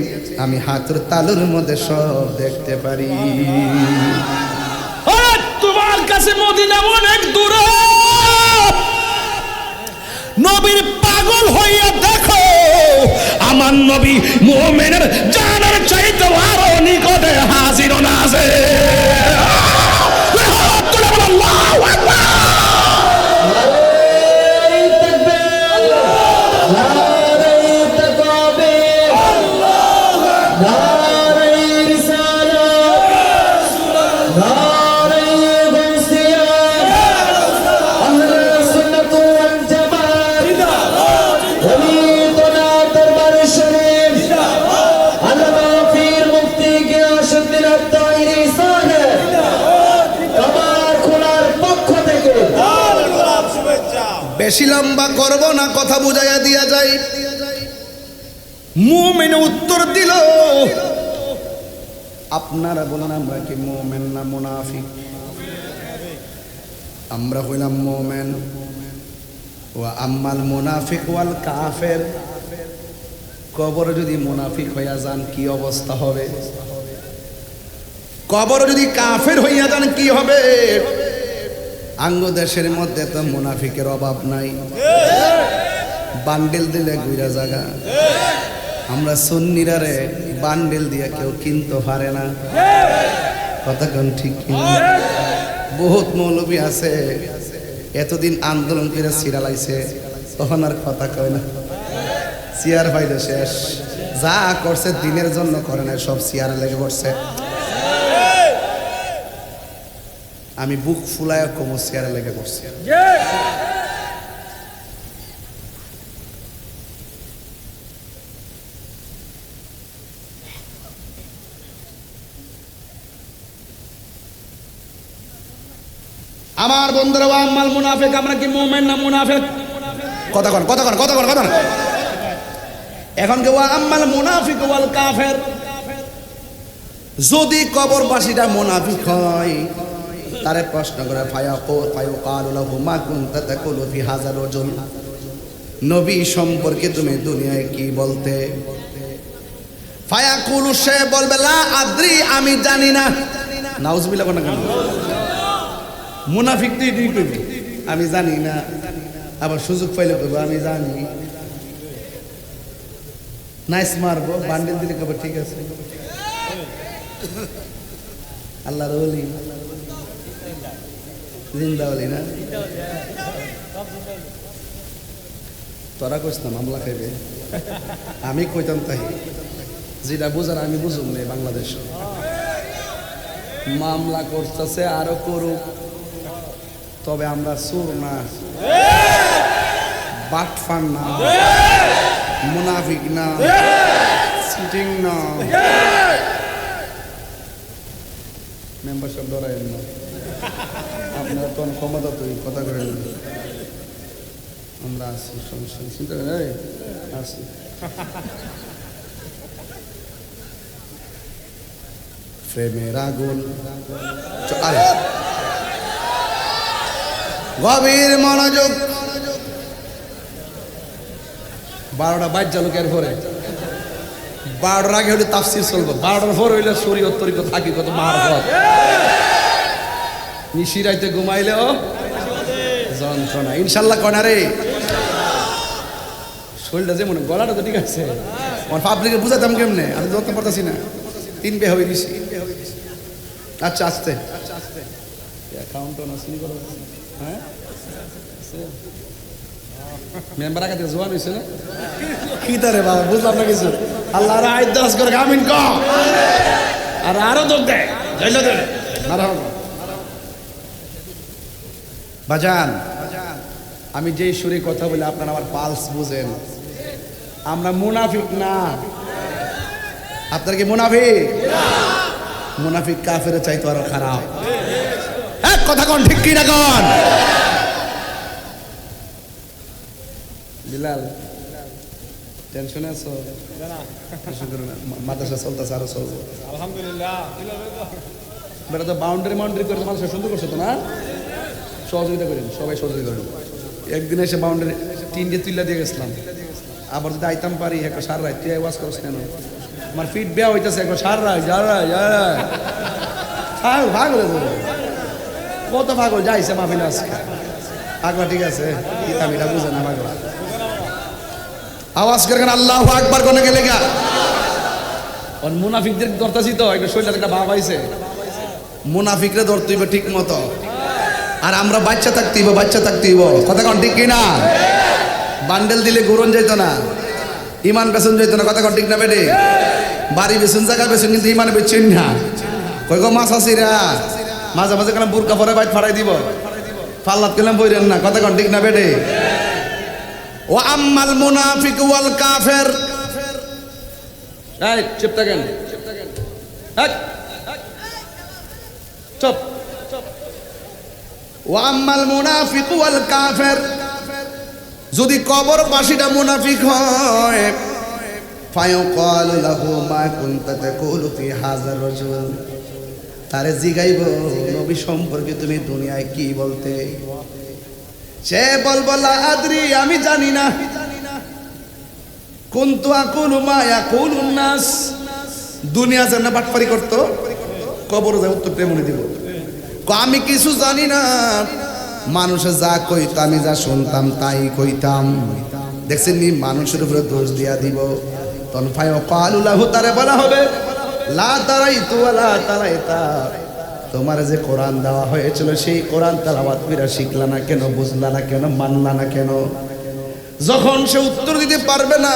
আমি হাতের তালুর মধ্যে সব দেখতে পারি। তোমার কাছে মদিনা অনেক দূরে, নবীর পাগল হইয়া দেখো, আমার নবী মুমিনের জানের চাইতে আরো নিকটে হাজির নাজে। আল্লাহু আকবার। বেশি লম্বা করব না, কথা বুঝাইয়া দিয়া যায়। মুমিন উত্তর দিল, আপনারা বলেন আমরা কি মুমিন না মুনাফিক? আমরা হইলাম মুমিন। ওয়া আম্মাল মুনাফিক ওয়াল কাফের, কবরে যদি মুনাফিক হইয়া যান কি অবস্থা হবে? কবরে যদি কাফের হইয়া যান কি হবে? আঙ্গ দেশের মধ্যে তো মুনাফিকের অভাব নাই, বান্ডেল দিলে গুইরা জায়গা। আমরা সুন্নিরা রে বান্ডেল দিয়ে কেউ কিনতে পারে না, কথা কোন ঠিক কিনা? বহুত মৌলবী আছে এতদিন আন্দোলন করে সিরালাইছে, তখন আর কথা কয় না, চেয়ার পাইলে শেষ, যা করছে দিনের জন্য করে না, সব চেয়ারে লেগে করছে। আমি বুক ফুলায় কমো চেয়ারে লেগে করছি। আমার বন্ধুরা, আম্মাল মুনাফিক, আমরা কি মুমিন না মুনাফিক? কথা কন কথা কন কথা কন কথা কন। এখন কি ওয়া আম্মাল মুনাফিক ওয়াল কাফের, যদি কবরবাসীটা মুনাফিক হয় তারে প্রশ্ন করে ফায়াকালু লাহু মা কুনতা তাকুলু ফি হাযা রাজুল, নবী সম্পর্কে তুমি দুনিয়ায় কি বলতে? ফায়াকুলু, সে বলবে লা আদ্রি, আমি জানি না। নাউজুবিল্লাহ কোন কেন? মুনাফিক তুই তুই কইবি আমি জানি না, আবার সুযোগ পাইলে কইবো আমি জানি। নাইস মারবো, বান্ডিল দিলে কবে ঠিক আছে। আল্লাহর ওলি, জিন্দা ওলি না? তোরা কইস না মামলা খাইবে, আমি কইতাম তাই। যেটা বুঝার আমি বুঝুম না। বাংলাদেশ মামলা করতেছে, আরো করুক, তবে আমরা চোর না, বাটফার না, মুনাফিক না, সিটিং না। মেম্বারশিপ ধরাইন না, আপনার তো ক্ষমতা তুই কথা করেন না। আমরা আছি, সমস্যা চিন্তা করেন আছি। প্রেমের আগুন, গভীর মনোযোগ। 12টা বাজ্যা লোকের পরে, 12টার আগে হলে তাফসির চলবে, 12টার পর হইলে শরীয়ত তরিকত হাকিকত মারফত। নিশিরাইতে ঘুমাইলেও যন্ত্রণা, ইনশাল্লাহ কনা রে। শরীরটা যেমন, গলাটা তো ঠিক আছে, আমার পাবলিকে বুঝাতাম কেমনে, আমি যত্ন পারতাছি না। 3 বে হয়ে দিছি। আচ্ছা আস্তে অ্যাকাউন্টও না শুরু করো। হ্যাঁ মেম্বার আগে জোয়ান হয়েছে না? কি তারে বাবা, বুঝলাম না কিছু। আল্লাহ আয়াত দাস করে আমিন ক, আর আরো দোক দেয় যাইলে দেবে। বাজান, আমি যেই সুরে কথা বলি আপনারা আমার পালস বুঝেন। আমরা মুনাফিক না। আপনার কি মুনাফিক? মুনাফিক কাফের চাইতো আরো খারাপ। এক কথা কোন ঠিক কি না কোন? বিলাল টেনশনে আছো? মাদ্রাসা চলতেছে, আরো চলবে আলহামদুলিল্লাহ। বেটা তো বাউন্ডারি করে মানুষ সুন্দর করছে তো না? সহযোগিতা করেন, সবাই সহযোগিতা করেন। একদিন এসে বাউন্ডারি 3 তুইলা দিয়ে গেছিলাম, আবার যদি আইতাম পারি একটা সার রায়। তুই ওয়াজ করছ কেন? আমার ফিট বেয়া হইতেছে, একবার সার রায় পাগল কত পাগল যাইছে মাহফিল আজকে। পাগলা ঠিক আছে, কিতাবিটা বুঝে না পাগলা। আওয়াজ করে আল্লাহু আকবার কোনে গেলে গা। আর মুনাফিকদের ধরতাছি তো, একটা শরীরে একটা ভাব আইছে। মুনাফিকরে ধরতে হইবে ঠিক মতো, আর আমরা বাচ্চা থাকতেইব, বাচ্চা থাকতেইব। কথা কোন ঠিক কিনা? বান্ডেল দিলে গুরন যাইতো না, ইমান বেসন যাইতো না। কথা কোন ঠিক না বেটে? বাড়ি বেসন, জায়গা বেসন, কিন্তু ইমানে বেচছেন না। কই গো মাছ আসিরা, মাঝে মাঝে কেন বুরকা পরে বাইট ফাড়াই দিব, ফাল্লাত কেলাম বইরেন না। কথা কোন ঠিক না বেটে? ও আম্মাল মুনাফিক ওয়াল কাফের, এই চুপ থাকেন, চুপ। ও আম্মাল মুনাফিক ওয়াল কাফের, যদি কবরবাসীটা মুনাফিক হয়, ফায়াকালু লাহু মা কুনতা তাকুলু ফি হাযা রাজুল, তারে জিগাইব নবী সম্পর্কে তুমি দুনিয়ায় কি বলতে? সে বলবো লা আদরি, আমি জানি না। কুনতু আকুলু মা ইয়াকুলুন নাস, দুনিয়া জানা বাটপারি করতো, কবর যা উত্তর তেমনি দিব। আমি কিছু জানি না, মানুষে যা কইতো আমি যা শুনতাম তাই কইতাম। দেখছেন নি, মানুষের উপরে দোষ দিয়া দিব। তখন ফায়াকালু লাহু, তারে বলা হবে লা তারাইতু ওয়ালা তারাইতা, তোমার যে কোরআন দেওয়া হয়েছিল সেই কোরআন তেলাওয়াত কইরা শিখলা না কেন, বুঝলা না কেন, মানলা না কেন? যখন সে উত্তর দিতে পারবে না,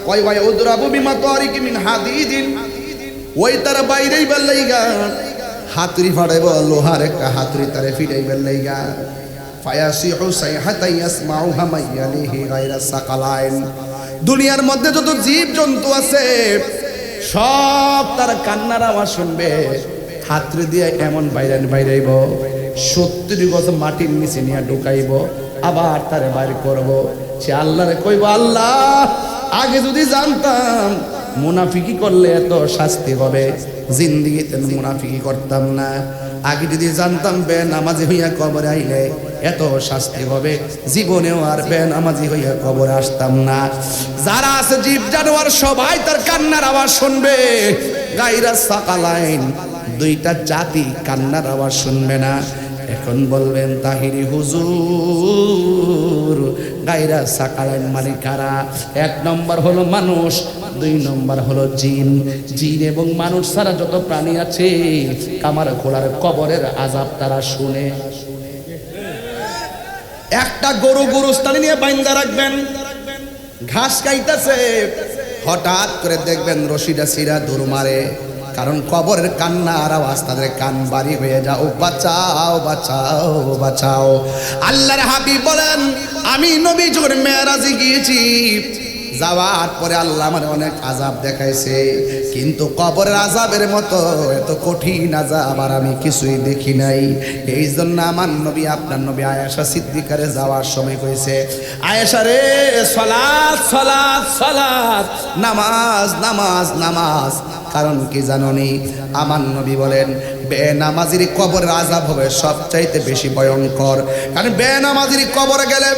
কয় ভাই উদরাবু বিমা তারিক মিন হাদিদিন, ওই তার বাইরেই বেলাইগা হাতুড়ি ফাড়াইব, লোহার একটা হাতুড়ি তারে ফিরাই বেলাইগা। ফায়াসিহু সাইহাতাই ইয়াসমাউহা মাইয়ালিহি গায়রা সাকালাইন, দুনিয়ার মধ্যে যত জীব জন্তু আছে সব তার কান্নার আওয়াজ শুনবে। হাতুড়ি দিয়ে এমন বাইরাইব, 70 গজ মাটির নিচে নিয়ে ঢুকাইব, আবার তারে বাইর করব। সে আল্লাহরে কইব, আল্লাহ আগে যদি জানতাম মুনাফিকি করলে এত শাস্তি হবে, জিন্দেগিতে মুনাফিকি করতাম না। আগে যদি জানতাম বেনামাজি হইয়া কবরে আইলে এত শাস্তি হবে, জীবনেও আর বেনামাজি হইয়া কবরে আসতাম না। যারা আছে জীব জানোয়ার সবাই তার কান্নার আওয়াজ শুনবে। গায়রা সাকালাইন, দুইটা জাতি কান্নার আওয়াজ শুনবে না। এখন বলবেন তাহিরি হুজুর, গায়রা সাকালাইন মানে কারা? 1 নম্বর হলো মানুষ, 2 নম্বর হলো জিন। জিন এবং মানুষ ছাড়া যত প্রাণী আছে কামার খোলার কবরের আযাব তারা শুনে। একটা গরুস্থানে নিয়ে বাইন্দা রাখবেন, ঘাস খাইতেছে, হঠাৎ করে দেখবেন রশিটা ছিঁড়া দৌড় মারে, কারণ কবরের কান্নার আওয়াজ তাদের কান বাড়ি হয়ে যাও, বাঁচাও বাঁচাও বাঁচাও। আল্লাহর হাবিব বলেন, আমি নবী যখন মেরাজে গিয়েছি, যাওয়ার পরে আল্লাহ আমার অনেক আযাব দেখাইছে, কিন্তু কবরের আযাবের মতো এত কঠিন আযাব আর আমি কিছুই দেখি নাই। এই জন্য আমার নবী, আপনার নবী আয়েশা সিদ্দিকারে যাওয়ার সময় কইছে, আয়েশা রে, সালাত সালাত সালাত, নামাজ নামাজ নামাজ। কারণ কি জাননি? আমার নবী বলেন বেনামাজির কবরের আযাব হবে সবচাইতে বেশি ভয়ঙ্কর। কারণ বেনামাজির কবরে গেলে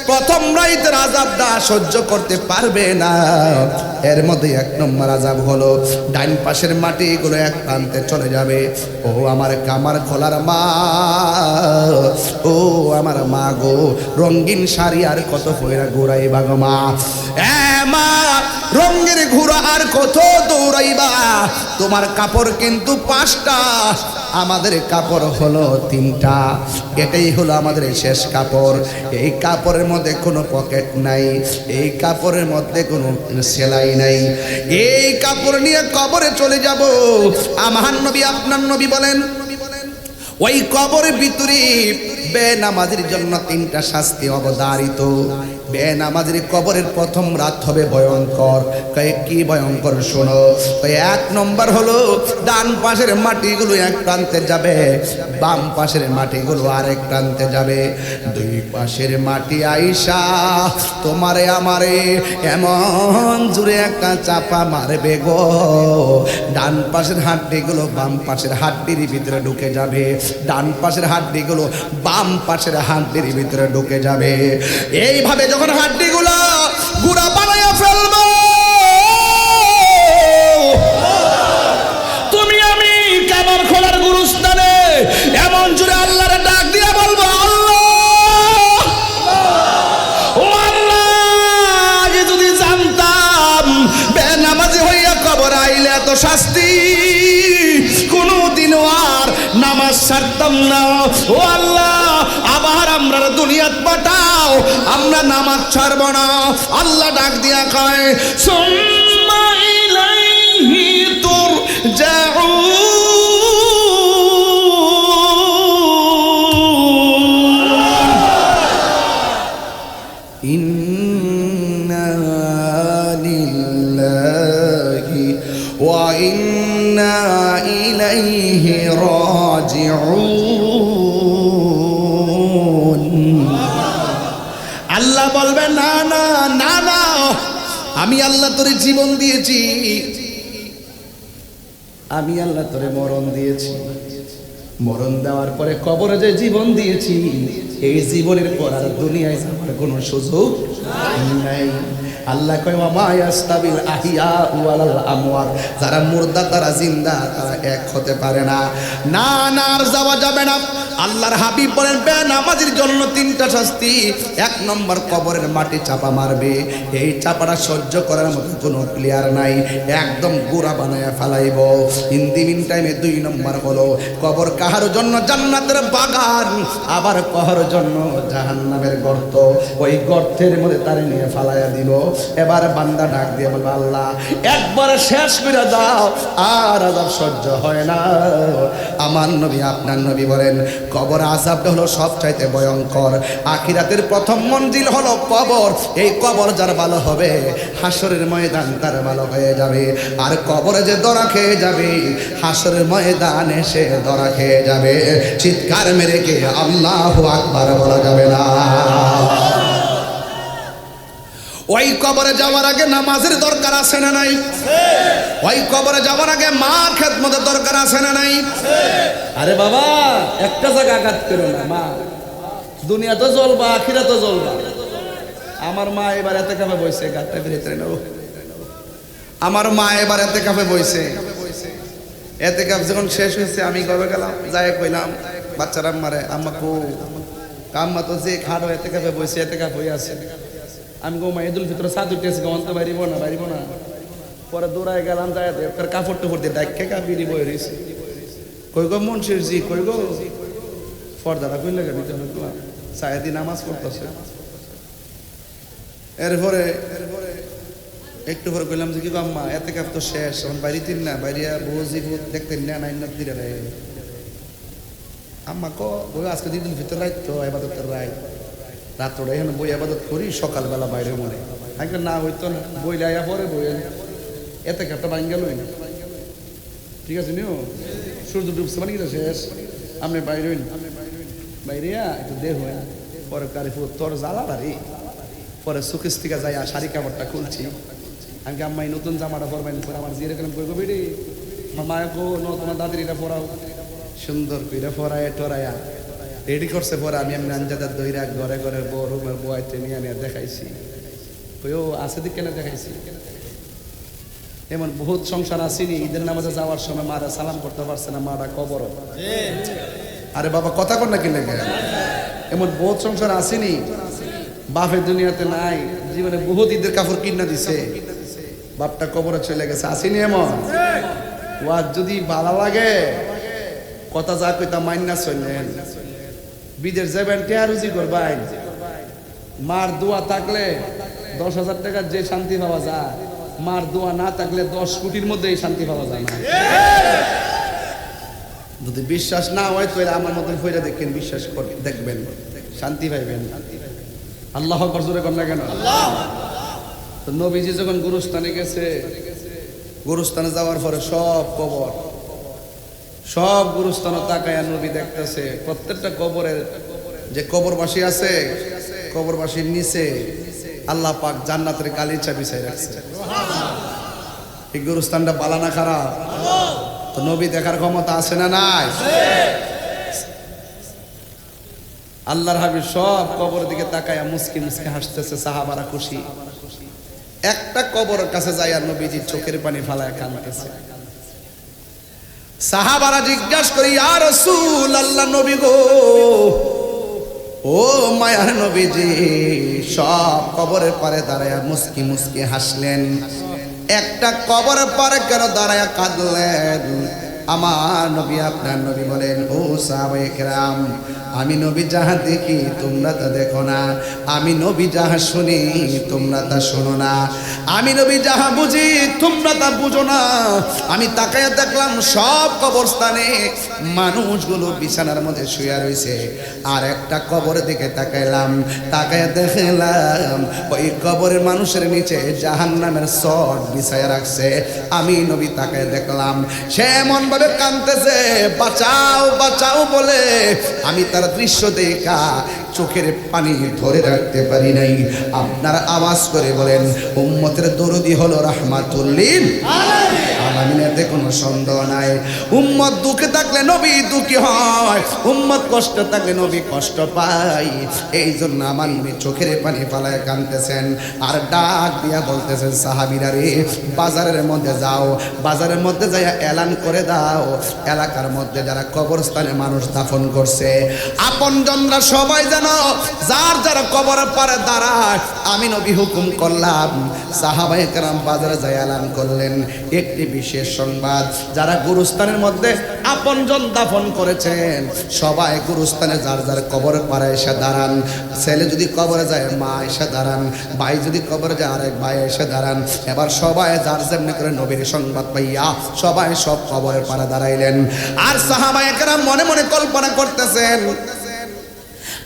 প্রথম রাইতের আযাবটা সহ্য করতে পারবে না। এর মধ্যে 1 নম্বর আযাব হলো ডাইন পাশের মাটিগুলো এক প্রান্তে চলে যাবে। ও আমার কামার খোলার মা, ও আমার মা গো, রঙিন শাড়ি আর কত পয়রা ঘুরাইবা গো মা। মা, রঙের ঘুরা আর কত দৌড়াইবা? তোমার কাপড় কিন্তু 5টা, আমাদের কাপড় হলো 3টা। এটাই হলো আমাদের শেষ কাপড়। এই কাপড়ের মধ্যে কোনো পকেট নাই, এই কাপড়ের মধ্যে কোনো সেলাই নাই। এই কাপড় নিয়ে কবরে চলে যাব। আমার নবী, আপনার নবী বলেন, ওই কবরের ভিতরে বেনামাজির জন্য 3টা শাস্তি অবধারিত। বেনামাজির কবরের প্রথম রাত হবে ভয়ঙ্কর। কি ভয়ঙ্কর শোনো? 1 নম্বর হলো ডান পাশের মাটিগুলো এক প্রান্তে যাবে, বাম পাশের মাটিগুলো আরেক প্রান্তে যাবে। 2 পাশের মাটি আইসা তোমারে আমারে এমন জুড়ে একটা চাপা মারবে গো, ডান পাশের হাড্ডিগুলো বাম পাশের হাড্ডির ভিতরে ঢুকে যাবে, ডান পাশের হাড্ডিগুলো বাম পাশের হাড্ডির ভিতরে ঢুকে যাবে। এইভাবে যখন হাড্ডিগুলো গুড়া বানাইয়া ফেলবো, তুমি আমি কামার খোলার গুরুস্থানে এমন জোরে আল্লাহর ডাক দিয়ে বলবো, আল্লাহ ও আল্লাহ, আগে যদি জানতাম বেনামাজি হইয়া কবর আইলে এত শাস্তি, কোনদিনও আর নামাজ ছাড়তাম না। ও আল্লাহ, আবার আমরা দুনিয়াত পাঠাও, আমরা নামাজ ছাড়ব না। আল্লাহ ডাক দিয়া কয়, সুম্মা ইলাইহি তুরজাউন। ইন্না লিল্লাহি ওয়া ইন্না ইলাইহি রাজিউন। আল্লাহ বলবে, না না না না, আমি আল্লাহ তোরে জীবন দিয়েছি, আমি আল্লাহ তোরে মরণ দিয়েছি। মরণ দেওয়ার পরে কবরে যে জীবন দিয়েছি, এই জীবনের পর আর দুনিয়ায় যাওয়ার কোনো সুযোগ নাই। আল্লাহ কয়, ওয়া ইয়াস্তাবিল আহিয়া ওয়াল আমওয়াত, যারা মুর্দা তারা জিন্দা, তারা এক হতে পারে না। না না, আর যাওয়া যাবে না। আল্লাহর হাবিব বলেন, বেনামাজির জন্য 3টা শাস্তি। 1 নম্বর, কবরের মাটি চাপা মারবে। এই চাপাটা সহ্য করার মতো কোনো প্লেয়ার নাই, একদম গোড়া বানায়া ফেলাইব। ইন দি মিন টাইমে 2 নম্বর হলো কবর কাহার জন্য জান্নাতের বাগান, আবার কাহার জন্য জাহান্নামের গর্ত। ওই গর্তের মধ্যে তারে নিয়ে ফালাইয়া দিব। এবার বান্দা ডাক দিয়ে বলবে আল্লাহ একবার শেষ করে দাও, আর আযাব সহ্য হয় না। আমার নবী আপনার নবী বলেন কবর আযাবটা হলো সবচাইতে ভয়ঙ্কর। আখিরাতের প্রথম মঞ্জিল হলো কবর। এই কবর যার ভালো হবে হাসরের ময়দান তার ভালো হয়ে যাবে। আর কবরে যে ধরা খেয়ে যাবে হাসরের ময়দানে সে ধরা খেয়ে যাবে। চিৎকার মেরে কে আল্লাহু আকবার বলা যাবে না? ওই কবরে যাওয়ার আগে নামাজের দরকার আছে না নাই? ওই কবরে যাওয়ার আগে মা খেদমতের দরকার আছে না নাই? আরে বাবা একটা জায়গা আঘাত করো না, মা দুনিয়া তো জ্বলবা আখিরা তো জ্বলবা। আমার মা এবার এতে কাপে বইছে, গাতটা বেরিয়ে নেব। আমার মা এবার এতে কাপে বইছে। এতে কাপ যখন শেষ হয়েছে আমি কবে গেলাম, যাই কইলাম বাচ্চারা মারে আম্মা কো আম্মা তো যে খাট এতে কাপে বইছে, এতে কাপ হয়ে আছে। আমি গো মা ঈদুল ফিতর সাত উঠেছি, গমনতে বাড়িব না। পরে দৌড়ায় গেলাম, যাই কাপড় টুপড় দিয়ে ডাক্কে কাপিড়ি বই রয়েছে। কই গো মনসির জি, কই গো ফর্দাটা কই লাগে ভিতরে ঢুকলাম, সায়েদি নামাজ পড়তেছে। এরপরে একটু পরে কইলাম যে কি গো আম্মা এতে কাপ তো শেষ, এখন বাড়িতেন না, বাইরিয়া বুঝি দেখতেন না নাইন দিলে রে। আম্মা কো বই আজকে ঈদুল ফিতর রাত তো ইবাদতের রাত, রাত ওটা এখানে বই আবাদত করি, সকালবেলা বাইরে মনে আগে না হইতো না, বই লাইয়া পরে বই এতে কাপটা বাইন গেলই না। ঠিক আছে নিও, সূর্য ডুবছে মানে কি শেষ, আপনি বাইরে হইন, বাইরিয়া একটু দেহ হয় পরে কারিফুর তোর জ্বালা বাড়ি। পরে সুকেশ থেকে যাই শাড়ি কাপড়টা খুলছি, আমি আম্মা এই নতুন জামাটা পরবেন, পরে আমার জিরে গেলাম কই গো বেড়ি আমার মায়া কো তোমার দাদির এটা পরাও, সুন্দর কইরা পরায় টরায়া রেডি করছে। পরে আমি এমনি আঞ্জাদার দইরা ঘরে ঘরে বউ রুমের বয়াতে নিয়ে নিয়ে দেখাইছি, কই ও আছে দিক কেন দেখাইছি। এমন বহুত সংসার আসেনি ঈদের নামাজে যাওয়ার সময় মারা সালাম করতে পারছে না, মারা কবর। আরে বাবা কথা কর না কি লেগে, এমন বহুত সংসার আসেনি বাপের দুনিয়াতে নাই, জীবনে বহুত ঈদের কাপড় কিনা দিছে, বাপটা কবরে চলে গেছে, আসেনি এমন। ওয়াজ যদি ভালো লাগে কথা যা কইতা মাইন্না চলেন, বিদেশ যাবেন টেয়া রুজি করবেন, মার দোয়া থাকলে 10,000 টাকার যে শান্তি পাওয়া যায়, মার দোয়া না থাকলে 10 কোটির মধ্যে শান্তি পাওয়া যায় না। যদি বিশ্বাস না হয় তো আমার মতন ফইরা দেখেন, বিশ্বাস করে দেখবেন শান্তি পাইবেন। আল্লাহ আকবার জোরে কম না কেন? তো নবীজি যখন গুরুস্থানে গেছে, গুরুস্থানে যাওয়ার পরে সব কবর, সব গুরুস্থান তাকায়া নবী দেখতেছে প্রত্যেকটা কবরের যে কবরবাসী আছে, কবরবাসীর নিচে আল্লাহ পাক জান্নাতের গালিচা বিছাই রাখছে। এই গুরুস্থানটা বালানা খারাপ, তো নবী দেখার ক্ষমতা আছে না নাই? আল্লাহর হাবিব সব কবরের দিকে তাকায়া মুস্কি মুস্কি হাসতেছে, সাহাবারা খুশি। একটা কবরের কাছে যায় আর নবীজি চোখের পানি ফালায় কাঁদতেছে। সাহাবারা জিজ্ঞাসা করি ইয়া রাসূল আল্লাহ নবী গো, ও মায়ার নবীজি সব কবরের পারে দাঁড়ায়া মুস্কি মুস্কি হাসলেন, একটা কবরের পারে কেন দাঁড়ায়া কাঁদলেন? আমার নবী আপনার নবী বলেন ও সাহাবায়ে কেরাম, আমি নবী যাহা দেখি তোমরা তা দেখো না, আমি নবী যাহা শুনি তোমরা তা শোনো না, আমি নবী যাহা বুঝি তোমরা তা বুঝো না। আমি তাকায়া দেখলাম সব কবরস্থানে মানুষগুলো বিছানার মধ্যে শুয়ে রয়েছে, আর একটা কবরের দিকে তাকাইলাম, তাকায়া দেখলাম ওই কবরের মানুষের নিচে জাহান্নামের সট বিছায়া রাখছে। আমি নবী তাকায়া দেখলাম সে এমন ভাবে কাঁদতেছে বাঁচাও বাঁচাও বলে, আমি তার দৃশ্য দেখা চোখের পানি ধরে রাখতে পারি নাই। আপনারা আওয়াজ করে বলেন উম্মতের দরদি হলো রাহমাতুল লিল আলামিনের, কোনো সন্দেহ নাই। উম্মত দুঃখে থাকলে নবী দুঃখী হয়, উম্মত কষ্ট থাকলে নবী কষ্ট পায়। এই জন্য আমার নবী চোখের পানি ফালায় কাঁদতেছেন আর ডাক দিয়া বলতেছেন সাহাবীরা রে বাজারের মধ্যে যাও, বাজারের মধ্যে যাইয়া এলান করে দাও এলাকার মধ্যে যারা কবরস্থানে মানুষ দাফন করছে আপনজনরা সবাই যেন যার যারা কবরের পারে দাঁড়ায়। আমি নবী হুকুম করলাম, সাহাবায়ে কেরাম বাজারে যাই এলান করলেন। একটি বিশেষ সংবাদ, যারা গুরুস্থানের মধ্যে আপনজন দাফন করেছেন সবাই গুরুস্থানে যার যার কবরের পাড়ে এসে দাঁড়ান। ছেলে যদি কবরে যায় মা এসে দাঁড়ান, ভাই যদি কবরে যায় আরেক ভাই এসে দাঁড়ান। এবার সবাই যার যেমনি করে নবীর সংবাদ পাইয়া সবাই সব কবরের পাড়ে দাঁড়াইলেন। আর সাহাবায়ে কেরাম মনে মনে কল্পনা করতেছেন,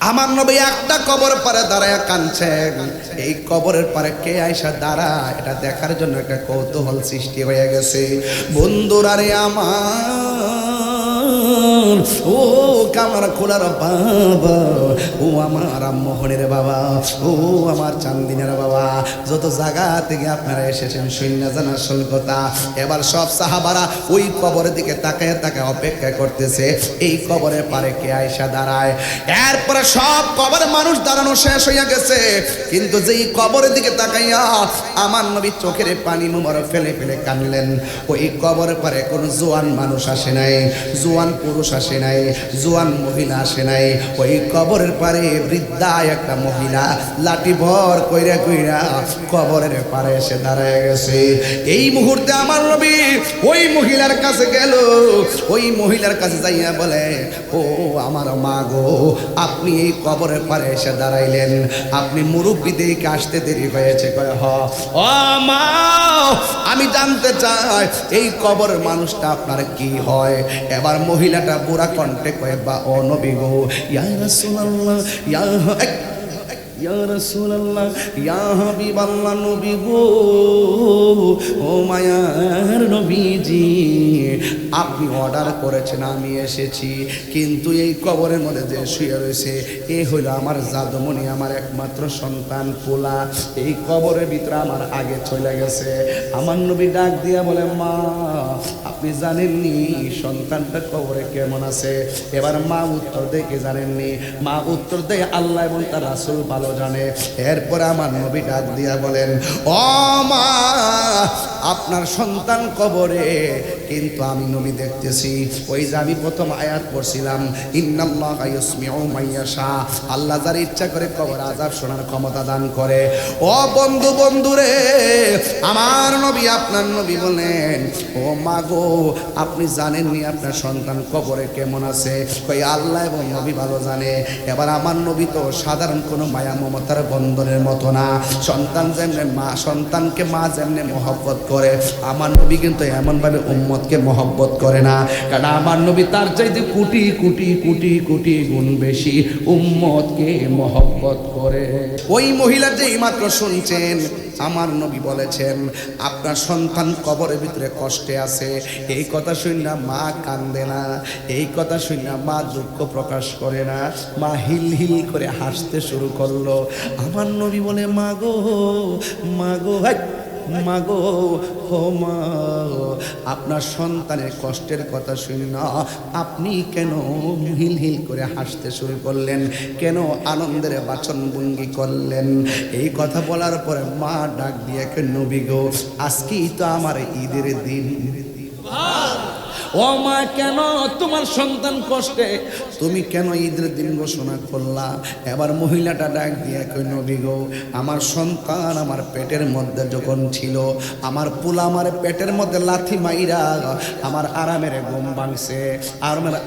আমার নবী একটা কবর পারে দাঁড়ায় কাঁদছেন, এই কবরের পারে কে আইসা দাঁড়ায় এটা দেখার জন্য একটা কৌতূহল সৃষ্টি হয়ে গেছে। বন্ধুরা রে আমার, ও কামার খোলার বাবা, ও আমার রামমোহনের বাবা, ও আমার চান্দিনের বাবা, যত জায়গা থেকে আপনারা এসেছেন শূন্য জানার কথা। এবার সব সাহাবারা ওই কবরের দিকে তাকায় তাকায় অপেক্ষা করতেছে এই কবরের পারে কে আইসা দাঁড়ায়। এরপরে সব কবরের মানুষ দাঁড়ানো শেষ হইয়া গেছে, কিন্তু যেই কবরের দিকে তাকাইয়া আমার নবী চোখের পানি মোবারক ফেলে ফেলে কাঁদলেন। ওই কবরের পারে কোনো জোয়ান মানুষ আসে নাই, জোয়ান পুরুষ আসে নাই, জোয়ান মহিলা আসে নাই। ওই কবরের পারে বৃদ্ধা একটা মহিলা লাঠি ভর কইরা কইরা কবরের পারে এসে দাঁড়ায় গেছে। এই মুহূর্তে আমার নবী ওই মহিলার কাছে গেল, ওই মহিলার কাছে যাইয়া বলে, ও আমার মা গো, আপনি এই কবরের পারে এসে দাঁড়াইলেন, আপনি মুরব্বী দেখে আসতে দেরি হয়েছে। কয় হ, ও মা আমি জানতে চাই এই কবরের মানুষটা আপনার কি হয়। এবার মহিলাটা বুড়া কণ্ঠে কয়, বা ও নবী গো, ইয়া রাসূলুল্লাহ, ইয়া রাসূলুল্লাহ, ইয়া হাবিবাল্লাহ, নবী গো, ও মায়ার নবীজি, আপনি অর্ডার করেছেন আমি এসেছি, কিন্তু এই কবরের মধ্যে যে শুয়ে রয়েছে এ হইল আমার জাদুমণি, আমার একমাত্র সন্তান পোলা, এই কবরের ভিতরে আমার আগে চলে গেছে। আমার নবী ডাক দিয়া বলে, মা আপনি জানেননি সন্তানটা কবরে কেমন আছে? এবার মা উত্তর দেয়, কে জানেননি? মা উত্তর দেয়, আল্লাহ এবং তার রাসূল ভালো জানে। এরপরে আমার নবী ডাক দিয়া বলেন, ও মা আপনার সন্তান কবরে, কিন্তু আমি নবী দেখতেছি ওই যে আমি প্রথম আয়াত পড়ছিলাম, ইন্নাল্লাহা ইউসমিউ মাইয়াশা, আল্লাহ যার ইচ্ছা করে কবর আযাব শোনার ক্ষমতা দান করে। ও বন্ধু বন্ধুরে আমার নবী, আপনার নবী বলেন, ও মা গো আপনি জানেননি আপনার সন্তান কবরে কেমন আছে? কই আল্লাহ এবং নবী ভালো জানে। এবার আমার নবী তো সাধারণ কোনো মায়া মমতার বন্ধনের মতো না, সন্তান যেমনে মা সন্তানকে মা যেমনে মহব্বত করে, আমার নবী কিন্তু এমনভাবে উম্মতকে মহব্বত করে না, কারণ আমার নবী তার চাইতে কোটি কোটি কোটি কোটি গুণ বেশি উম্মতকে মহব্বত করে। ওই মহিলা যেই মাত্র শুনছেন আমার নবী বলেছেন আপনার সন্তান কবরের ভিতরে কষ্টে আছে, এই কথা শুনে মা কান্দে না, এই কথা শুনে মা দুঃখ প্রকাশ করে না, মা হিল হিল করে হাসতে শুরু করলো। আমার নবী বলে, মা গো, মা গো, মা গো, ও মা আপনার সন্তানের কষ্টের কথা শুনি না আপনি কেন হিল হিল করে হাসতে শুরু করলেন, কেন আনন্দের বাচনভঙ্গি করলেন? এই কথা বলার পরে মা ডাক দিয়ে, নবী গো আজকেই তো আমার ঈদের দিন, ও মা কেন তোমার সন্তান কষ্টে, তুমি কেন ঈদের দিন ঘোষণা করলা? এবার মহিলাটা ডাক দিয়ে কই, নবী গো আমার সন্তান আমার পেটের মধ্যে যখন ছিল, আমার পোলা আমার পেটের মধ্যে লাথি মাইরা আমার আরামের ঘুম ভাঙছে,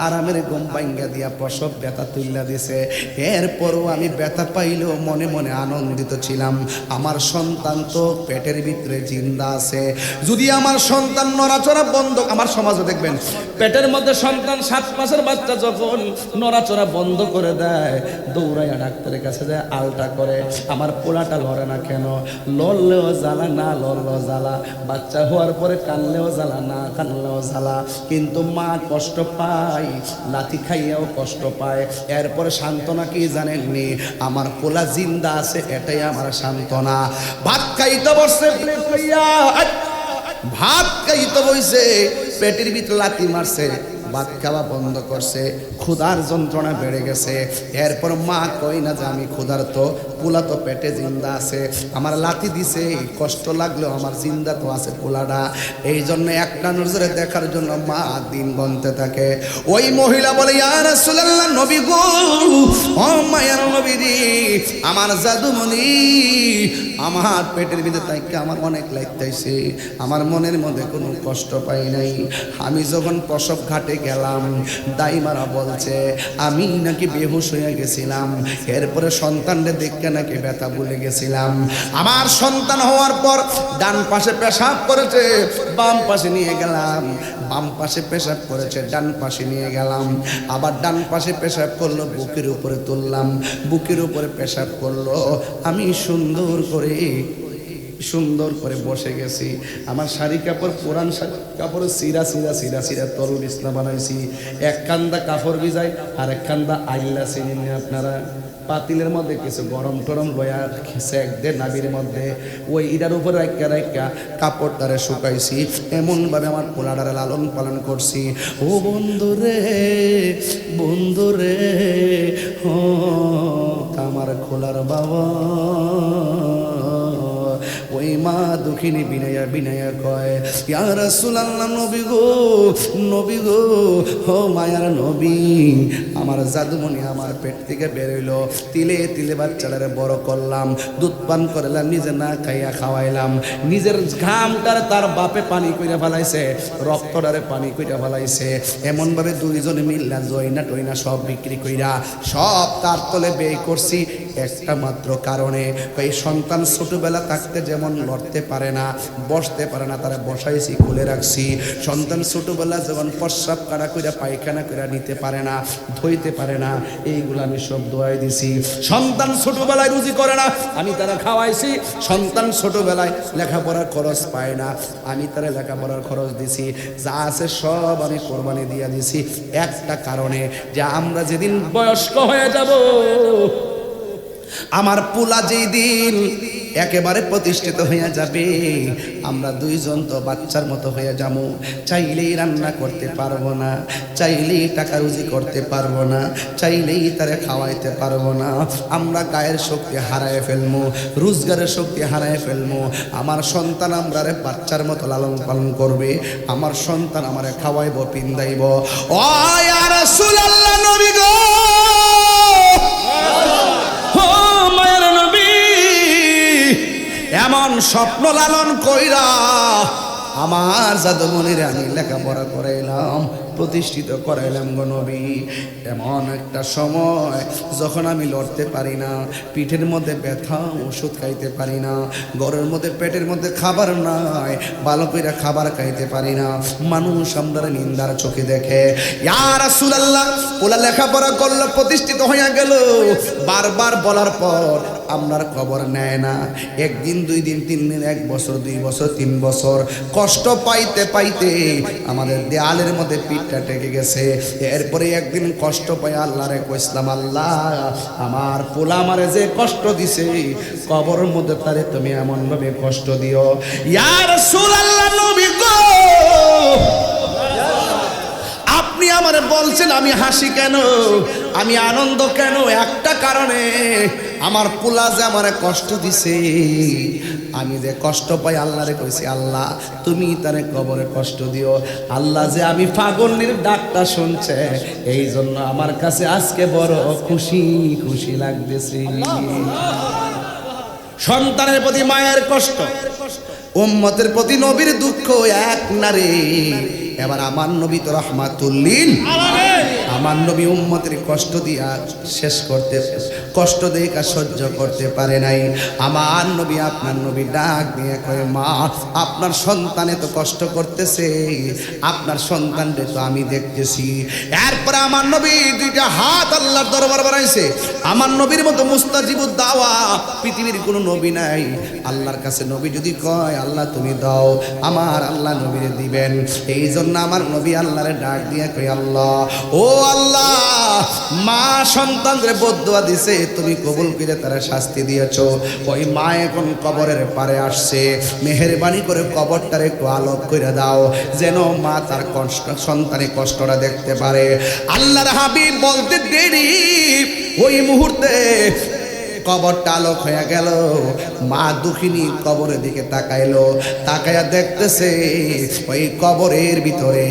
আরামের ঘুম ভাঙ্গা দিয়া প্রসব ব্যথা তুইলা দিছে। এরপরও আমি ব্যথা পাইলেও মনে মনে আনন্দিত ছিলাম, আমার সন্তান তো পেটের ভিতরে জিন্দা আছে। যদি আমার সন্তান নড়াচড়া বন্ধ, আমার সমাজে দেখবেন পেটের মধ্যে সন্তান 7 মাসের বাচ্চা যখন নড়াচড়া বন্ধ করে দেয়, দৌড়াইয়া ডাক্তারের কাছে যায়, আলটা করে, আমার পোলাটা লড়ে না কেন? লড়লেও জ্বালা, না লড়লেও জ্বালা, বাচ্চা হওয়ার পরে কানলেও জ্বালা, না কানলেও জ্বালা, কিন্তু মা কষ্ট পায়, লাথি খাইয়াও কষ্ট পায়। এরপরে সান্ত্বনা কি জানেননি? আমার পোলা জিন্দা আছে, এটাই আমার সান্ত্বনা। ভাত খাইতে বসছে, ভাত খাইতে বইছে, পেটের ভিতরে লাথি মারছে, ভাত খাওয়া বন্ধ করছে, ক্ষুধার যন্ত্রণা বেড়ে গেছে। এরপর মা কই না যে আমি ক্ষুধার্ত, পোলা তো পেটে জিন্দা আছে, আমার লাথি দিছে, কষ্ট লাগলেও আমার জিন্দা তো আছে পোলাটা। এই জন্য একটা নজরে দেখার জন্য মা দিন গুনতে থাকে। ওই মহিলা বলে, ইয়া রাসূলুল্লাহ, নবী গো, ও মায়ার নবীজি, আমার জাদুমণি আমার পেটের ভিতরে তাইকে আমার অনেক লাগতেছে, আমার মনের মধ্যে কোনো কষ্ট পাই নাই। আমি যখন প্রসব ঘাটে গেলাম, দাইমারা বলছে আমি নাকি বেহুশ হয়ে গেছিলাম, এরপরে সন্তানরে দেখে নাকি ব্যথা ভুলে গেছিলাম। আমার সন্তান হওয়ার পর ডান পাশে পেশাব করেছে, বাম পাশে নিয়ে গেলাম, বাম পাশে পেশাব করেছে, ডান পাশে নিয়ে গেলাম, আবার ডান পাশে পেশাব করলো, বুকের উপরে তুললাম, বুকের উপরে পেশাব করলো। আমি সুন্দর করে বসে গেছি। আমার শাড়ি কাপড়, পুরান কাপড় সিরা সিরা সিরা সিরা তল বিছনা বানাইছি। এক কান্দা কাপড় ভিজাই আর এক কান্দা আইলা চিনেন আপনারা। পাতিলের মধ্যে কিছু গরম টরম লয়া সেক দে নাবির মধ্যে, ওই ইটার উপরে রাখা কাপড়টারে শুকাইছি। এমনভাবে আমার পোলাডারে লালন পালন করছি। ও বন্ধুরে বন্ধুরে, ও আমার খোলার বাবা, ওই মা দুঃখিনী বিনয়া বিনয়া কয়, ইয়া রাসূলুল্লাহ, নবী গো নবী গো, ও মায়ার নবী, আমার জাদুমণি আমার পেট থেকে বেরোইলো, তিলে তিলে বাচ্চাটারে বড় করলাম, দুধ পান করালাম, নিজে না খাইয়া খাওয়াইলাম, নিজের ঘামটারে তার বাপে পানি কইরা ফেলাইছে, রক্তটারে পানি কইরা ফেলাইছে। এমনভাবে দুইজনে মিল্লা জয়না টইনা সব বিক্রি কইরা সব তার তলে ব্যয় করছি একটা মাত্র কারণে, এই সন্তান ছোটবেলা থাকতে যেমন লড়তে পারে না, বসতে পারে না, তারা বসাইছি, খুলে রাখছি। সন্তান ছোটবেলা যখন প্রস্রাব কাটা কইরা পায়খানা কইরা নিতে পারে না, ধুইতে পারে না, এইগুলো আমি সব দোয়াই দিছি। সন্তান ছোটবেলায় রুজি করে না, আমি তারা খাওয়াইছি। সন্তান ছোটবেলায় লেখাপড়ার খরচ পায় না, আমি তারা লেখাপড়ার খরচ দিছি। যা আছে সব আমি কোরবানি দিয়ে দিছি একটা কারণে, যে আমরা যেদিন বয়স্ক হয়ে যাব, আমার পোলা যেই দিন একেবারে প্রতিষ্ঠিত হয়ে যাবে, আমরা দুইজন তো বাচ্চার মতো হয়ে যাবো। চাইলেই রান্না করতে পারবো না, চাইলেই টাকা রুজি করতে পারবো না, চাইলেই তারে খাওয়াইতে পারবো না। আমরা গায়ের শক্তি হারায় ফেলবো, রোজগারের শক্তি হারায় ফেলবো। আমার সন্তান আমরারে বাচ্চার মতো লালন পালন করবে, আমার সন্তান আমারে খাওয়াইব, পিন্দাইব। ও ইয়া রাসূলুল্লাহ, নবী গো, এমন স্বপ্ন লালন কইরা আমার জাদুমণিরে আমি লেখাপড়া করাইলাম, প্রতিষ্ঠিত করাইলাম গো নবী। এমন একটা সময় যখন আমি লড়তে পারি না, পিঠের মধ্যে ব্যথা, ওষুধ খাইতে পারি না, ঘরের মধ্যে পেটের মধ্যে খাবার নাই, ভালো করে খাবার খাইতে পারি না, মানুষ আমরা নিন্দার চোখে দেখে। ইয়া রাসূলুল্লাহ, ওলা লেখাপড়া করলো, প্রতিষ্ঠিত হইয়া গেল, বারবার বলার পর আপনার খবর নেয় না। একদিন, দুই দিন, 3 দিন, 1 বছর, 2 বছর, 3 বছর কষ্ট পাইতে পাইতে আমাদের দেয়ালের মধ্যে পিঠটা টেকে গেছে। এরপরে একদিন কষ্ট পাই আল্লাহরে কইছিলাম, আল্লাহ আমার পোলা আমারে যে কষ্ট দিছে, কবরের মধ্যে তারে তুমি এমন ভাবে কষ্ট দিও। ইয়া রাসূলুল্লাহ, নবী গো, আপনি আমারে বলছেন আমি হাসি কেন, আমি আনন্দ কেন? একটা কারণে, আমার পোলা যে আমারে কষ্ট দিছে, আমি যে কষ্ট পাই আল্লাহরে কইছি, আল্লাহ তুমি তারে কবরে কষ্ট দিও। আল্লাহ যে আমি পাগলের ডাকটা শুনছে, এই জন্য আমার কাছে আজকে বড় খুশি খুশি লাগতেছে। সন্তানের প্রতি মায়ের কষ্ট, উম্মতের প্রতি নবীর দুঃখ এক নারে। এবার আমার নবী তো রাহমাতুল্লিল আলামিন, আমার নবী উম্মতের কষ্ট দিয়া শেষ করতে, কষ্ট দেখা সহ্য করতে পারে নাই। আমার নবী, আপনার নবী ডাক দিয়ে কয়, মা আপনার সন্তানে তো কষ্ট করতেছে, আপনার সন্তানরে তো আমি দেখতেছি। এরপরে আমার নবী 2টা হাত আল্লাহর দরবার বাড়াইছে। আমার নবীর মতো মুস্তাজিবুদ দাওয়া পৃথিবীর কোনো নবী নাই। আল্লাহর কাছে নবী যদি কয় আল্লাহ তুমি দাও, আমার আল্লাহ নবীরে দিবেন। এই জন্য আমার নবী আল্লাহরে ডাক দিয়ে কই, আল্লাহ ও আল্লাহ, মা সন্তানরে বদদুয়া দিছে, তুমি কবুল করে তারা শাস্তি দিয়েছো। ওই মা এখন কবরের পারে আসছে, মেহেরবানি করে কবরটারে একটু আলোক করে দাও, যেন মা তার কষ্ট, সন্তানের কষ্টটা দেখতে পারে। আল্লাহর হাবিব বলতে দেরি, ওই মুহূর্তে কবরটা আলোক হয়ে গেল। মা দুঃখিনী কবরের দিকে তাকাইলো, তাকাইয়া দেখতেছে ওই কবরের ভিতরে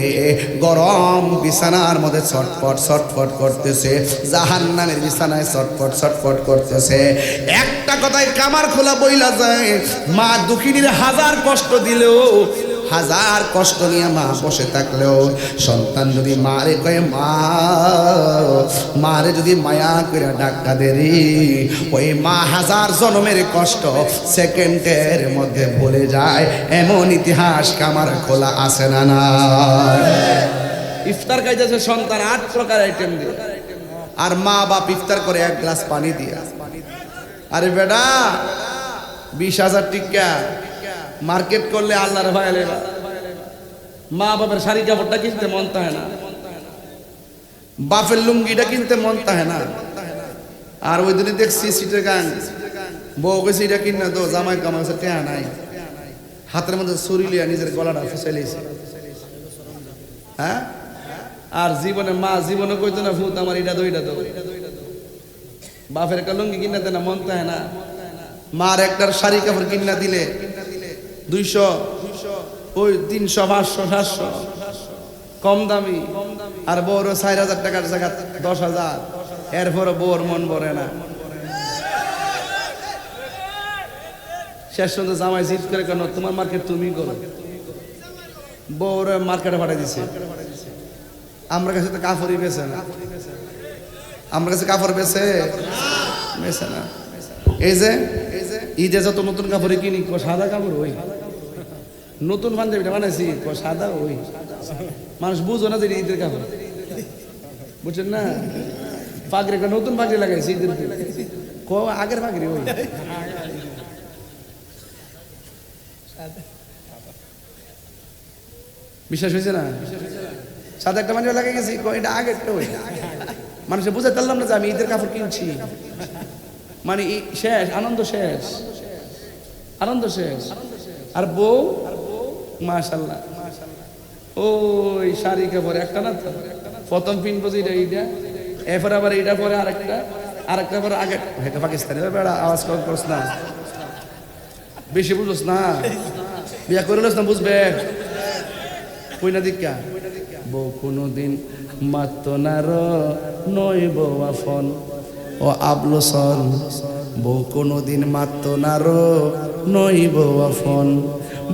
গরম বিছানার মধ্যে ছটফট ছটফট করতেছে, জাহান্নামের বিছানায় ছটফট ছটফট করতেছে। একটা কথায় কামার খোলা বইলা যায়, মা দুঃখিনীর হাজার কষ্ট দিলেও, হাজার কষ্ট নিয়ে মা বসে থাকলেও সন্তান যদি মারে কয়ে মা, মারে যদি মায়া করে ডাক্কা দেরি, ওই মা হাজার জন্মের কষ্ট সেকেন্ডের মধ্যে ভুলে যায়। এমন ইতিহাস কামার খোলা আছে না না? ইফতার খাইতেছে সন্তান 8 প্রকার আইটেম দিয়ে, আর মা বাপ ইফতার করে 1 গ্লাস পানি দিয়া। আরে বেটা 20,000 টিকা মার্কেট করলে আল্লাহর ভয় লেবা। মা বাবার শাড়ি কাপড়টা কিনতে মন তাহে না, বাপের লুঙ্গিটা কিনতে মন তাহে না। আর ওই দিনে দেখছি সিটের গান, বউ গেছে এটা কিনা তো, জামাই কামাইছে টেয়া নাই, হাতের মধ্যে ছুরি লিয়া নিজের গলাটা ফুসাইলেছে। হ্যাঁ, আর জীবনে মা জীবনে কইতো না ভূত আমার এটা দো এটা দো। বাপের একটা লুঙ্গি কিনা দেয় না, মন তাহে না। মার একটার শাড়ি কাপড় কিনা দিলে 200, ওই 300, 500, 700 কম দামি। আর বউর 4,000 টাকার জায়গা 10,000, এরপরে বউর মন ভরে না। শেষ পর্যন্ত জামাই জিদ করে, কেন তোমার মার্কেট তুমি করো। বউর মার্কেটে পাঠিয়ে দিছে। আমার কাছে তো কাপড়ই বেছে না, আমার কাছে কাপড় বেছে না। এই যে ঈদে যত নতুন কাপড় কিনি, সাদা কাপড় ওই নতুন পাঞ্জাবিটা বানাইছি, সাদা ওই। মানুষ বুঝো না যে ঈদের কাপড়, বুঝছেন না? পাগড়ি একটা নতুন পাগড়ি লাগাইছি ঈদের দিন, আগের পাগড়ি ওই। বিশ্বাস হয়েছে না? সাদা একটা পাঞ্জাবি লাগাই গেছি, এটা আগেরটা ওই। মানুষে বুঝাতে পারলাম না যে আমি ঈদের কাপড় কিনছি। মানে শেষ, আনন্দ শেষ, আনন্দ শেষ। আর বউ মাশাআল্লাহ ওই শাড়ি কাপড় একটা না, প্রথম পিনবো যে এইটা, এরপর আবার এইটা পরে আরেকটা পরে আগে। এটা পাকিস্তানি বেড়া, আওয়াজ করছ না, বেশি বুঝোস না, বিয়া করে না বুঝবে। কই না দীক্ষা বউ কোনোদিন মাত্র না নই বউ আফন ও আবলোসন, বউ কোনোদিন মাত্র না নই বউ আফন।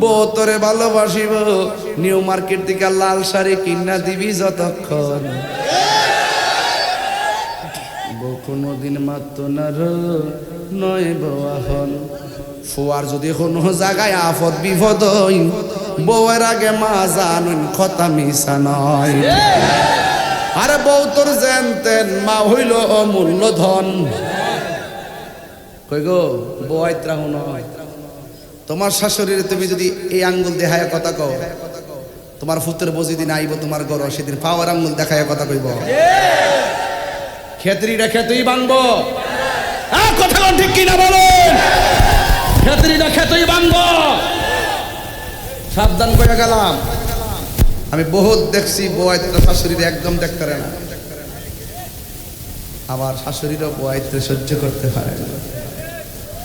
বউ তোরে ভালোবাসিব, নিউ মার্কেট থেকে লাল শাড়ি কিনা দিবি যতক্ষণ। বউ কোনোদিন মাত্র না নই বউ আফন। ফুয়ার যদি কোনো জায়গায় আফদ বিপদ হই, বউয়ের আগে মা জানুন কথা মিশা নয়। আরে বউ তোর জানতেন মা হইল অমূল্য ধন। কই গো বউ আইত্রা হুন, তোমার শাশুড়ির তুমি যদি এই আঙ্গুল দেখায় কথা কও, তোমার ফুতের বউ যেদিন আইব তোমার ঘর, সেদিন পাওয়ার আঙ্গুল দেখায় কথা কইব। খেতরিটা খেতেই ভাঙবো, কথা কোন ঠিক কিনা বলেন? খেতরিটা খেতেই ভাঙবো। সাবধান করে গেলাম। আমি বহুত দেখছি বউ আইত্রা শাশুড়ির একদম দেখতে পারে না, আবার শাশুড়িরও বউ আইত্রে সহ্য করতে পারে না।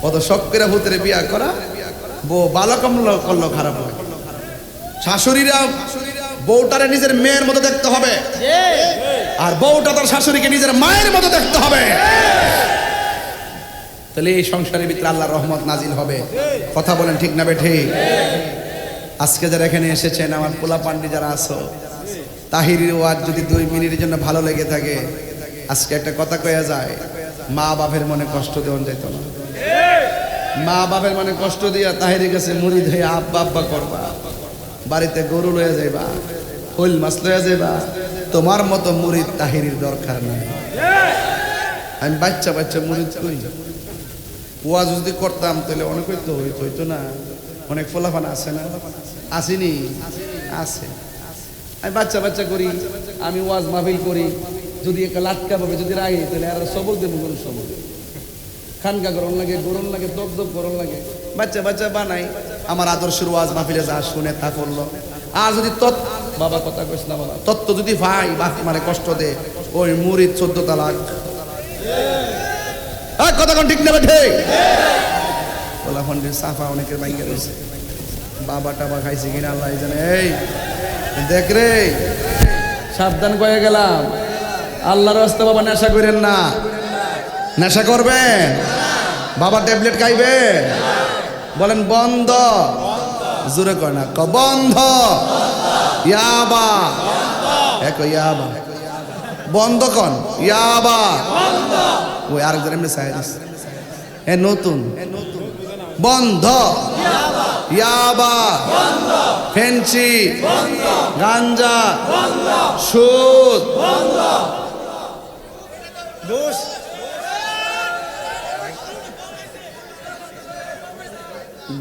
কত শখ করে ভূতের বিয়া করা, বউ ভালো করলো খারাপ হয়। শাশুড়িরা বউটারে নিজের মেয়ের মতো দেখতে হবে, আর বউটা তার শাশুড়িকে নিজের মায়ের মতো দেখতে হবে। তাহলে এই সংসারের ভিতরে আল্লাহর রহমত নাজিল হবে। কথা বলেন ঠিক না বেঠিক? আজকে যারা এখানে এসেছেন, আমার পোলা পান্ডি যারা আছো, তাহিরির ওয়াজ যদি 2 মিনিটের জন্য ভালো লেগে থাকে, আজকে একটা কথা কয়া যায়, মা বাপের মনে কষ্ট দেওয়া যেত না। মা বাপের মনে কষ্ট দিয়া তাহিরের কাছে মুরিদ হয়ে আব্বা আব্বা করবা, বাড়িতে গরু লয়ে যাইবা, শোল মাছ লয়ে যাইবা। তোমার মতো মুরিদ তাহিরির দরকার নাই। আমি বাচ্চা বাচ্চা মুরিদ কই, ওয়াজ যদি করতাম তাহলে অনেক হইতো, হইতো না? অনেক ফলাফানা আছে না? আসেনি? আছে। আমি বাচ্চা বাচ্চা করি, আমি ওয়াজ মাহফিল করি, যদি একটা লাটকা পাবে যদি রাখি, তাহলে আর সবল দেবো কোনো সময়। খানকা গরম লাগে, গরম লাগে, দপ দপ গরম লাগে, বাচ্চা বাচ্চা বানাই। আমার আদর্শের ওয়াজ মাহফিলে যা শুনে তা করলো। আর যদি বাবা কথা কইস না বাবা, তত্ত্ব যদি ভাই বাপ মানে কষ্ট দে, ওই মুরিদ 14 তালাক। কথা কোন ঠিক নেবে ঠিক বলা ফন্ডে সাফা অনেকের বাইকে রয়েছে বাবা টাবা খাইছে কিনা আল্লাহ জানে এই দেখ রে সাবধান কয়ে গেলাম আল্লাহর রাস্তা বাবা নেশা করেন না নেশা করবেন বাবা ট্যাবলেট খাইবে বলেন বন্ধ জোরে কর না বন্ধ ইয়াবা এক ইয়াবা বন্ধ কন ইয়াবা ওই আরেকজন এমনি সাইরিস এ নতুন বন্ধ ইয়াবা ফেন্সি গাঞ্জা সুদ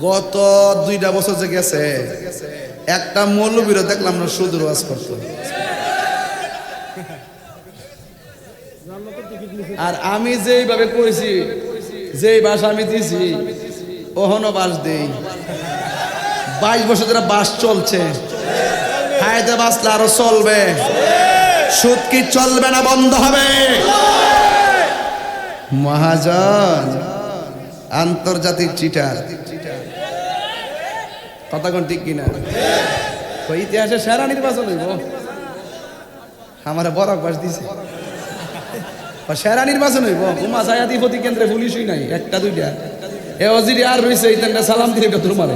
গত 2টা বছর যে গেছে একটা মৌলবীরও দেখলাম না সুদের ওয়াজ করতো আর আমি যেইভাবে কইছি যেই বাস আমি দিছি ওহনো বাস দেই 22 বছর ধরে বাস চলছে হায়দে বাসলে আরো চলবে সুদ কি চলবে না বন্ধ হবে মহাজন আন্তর্জাতিক চিটার কথা কোন ঠিক কিনা ওই ইতিহাসে সেরা নির্বাচন হইব আমার বড় বাস দিছে সেরা নির্বাচন হইব উমা জায়াতি প্রতি কেন্দ্রে পুলিশই নাই একটা দুইটা এ অজিরি আর রইছে এইখানটা সালাম দিয়ে কত মারে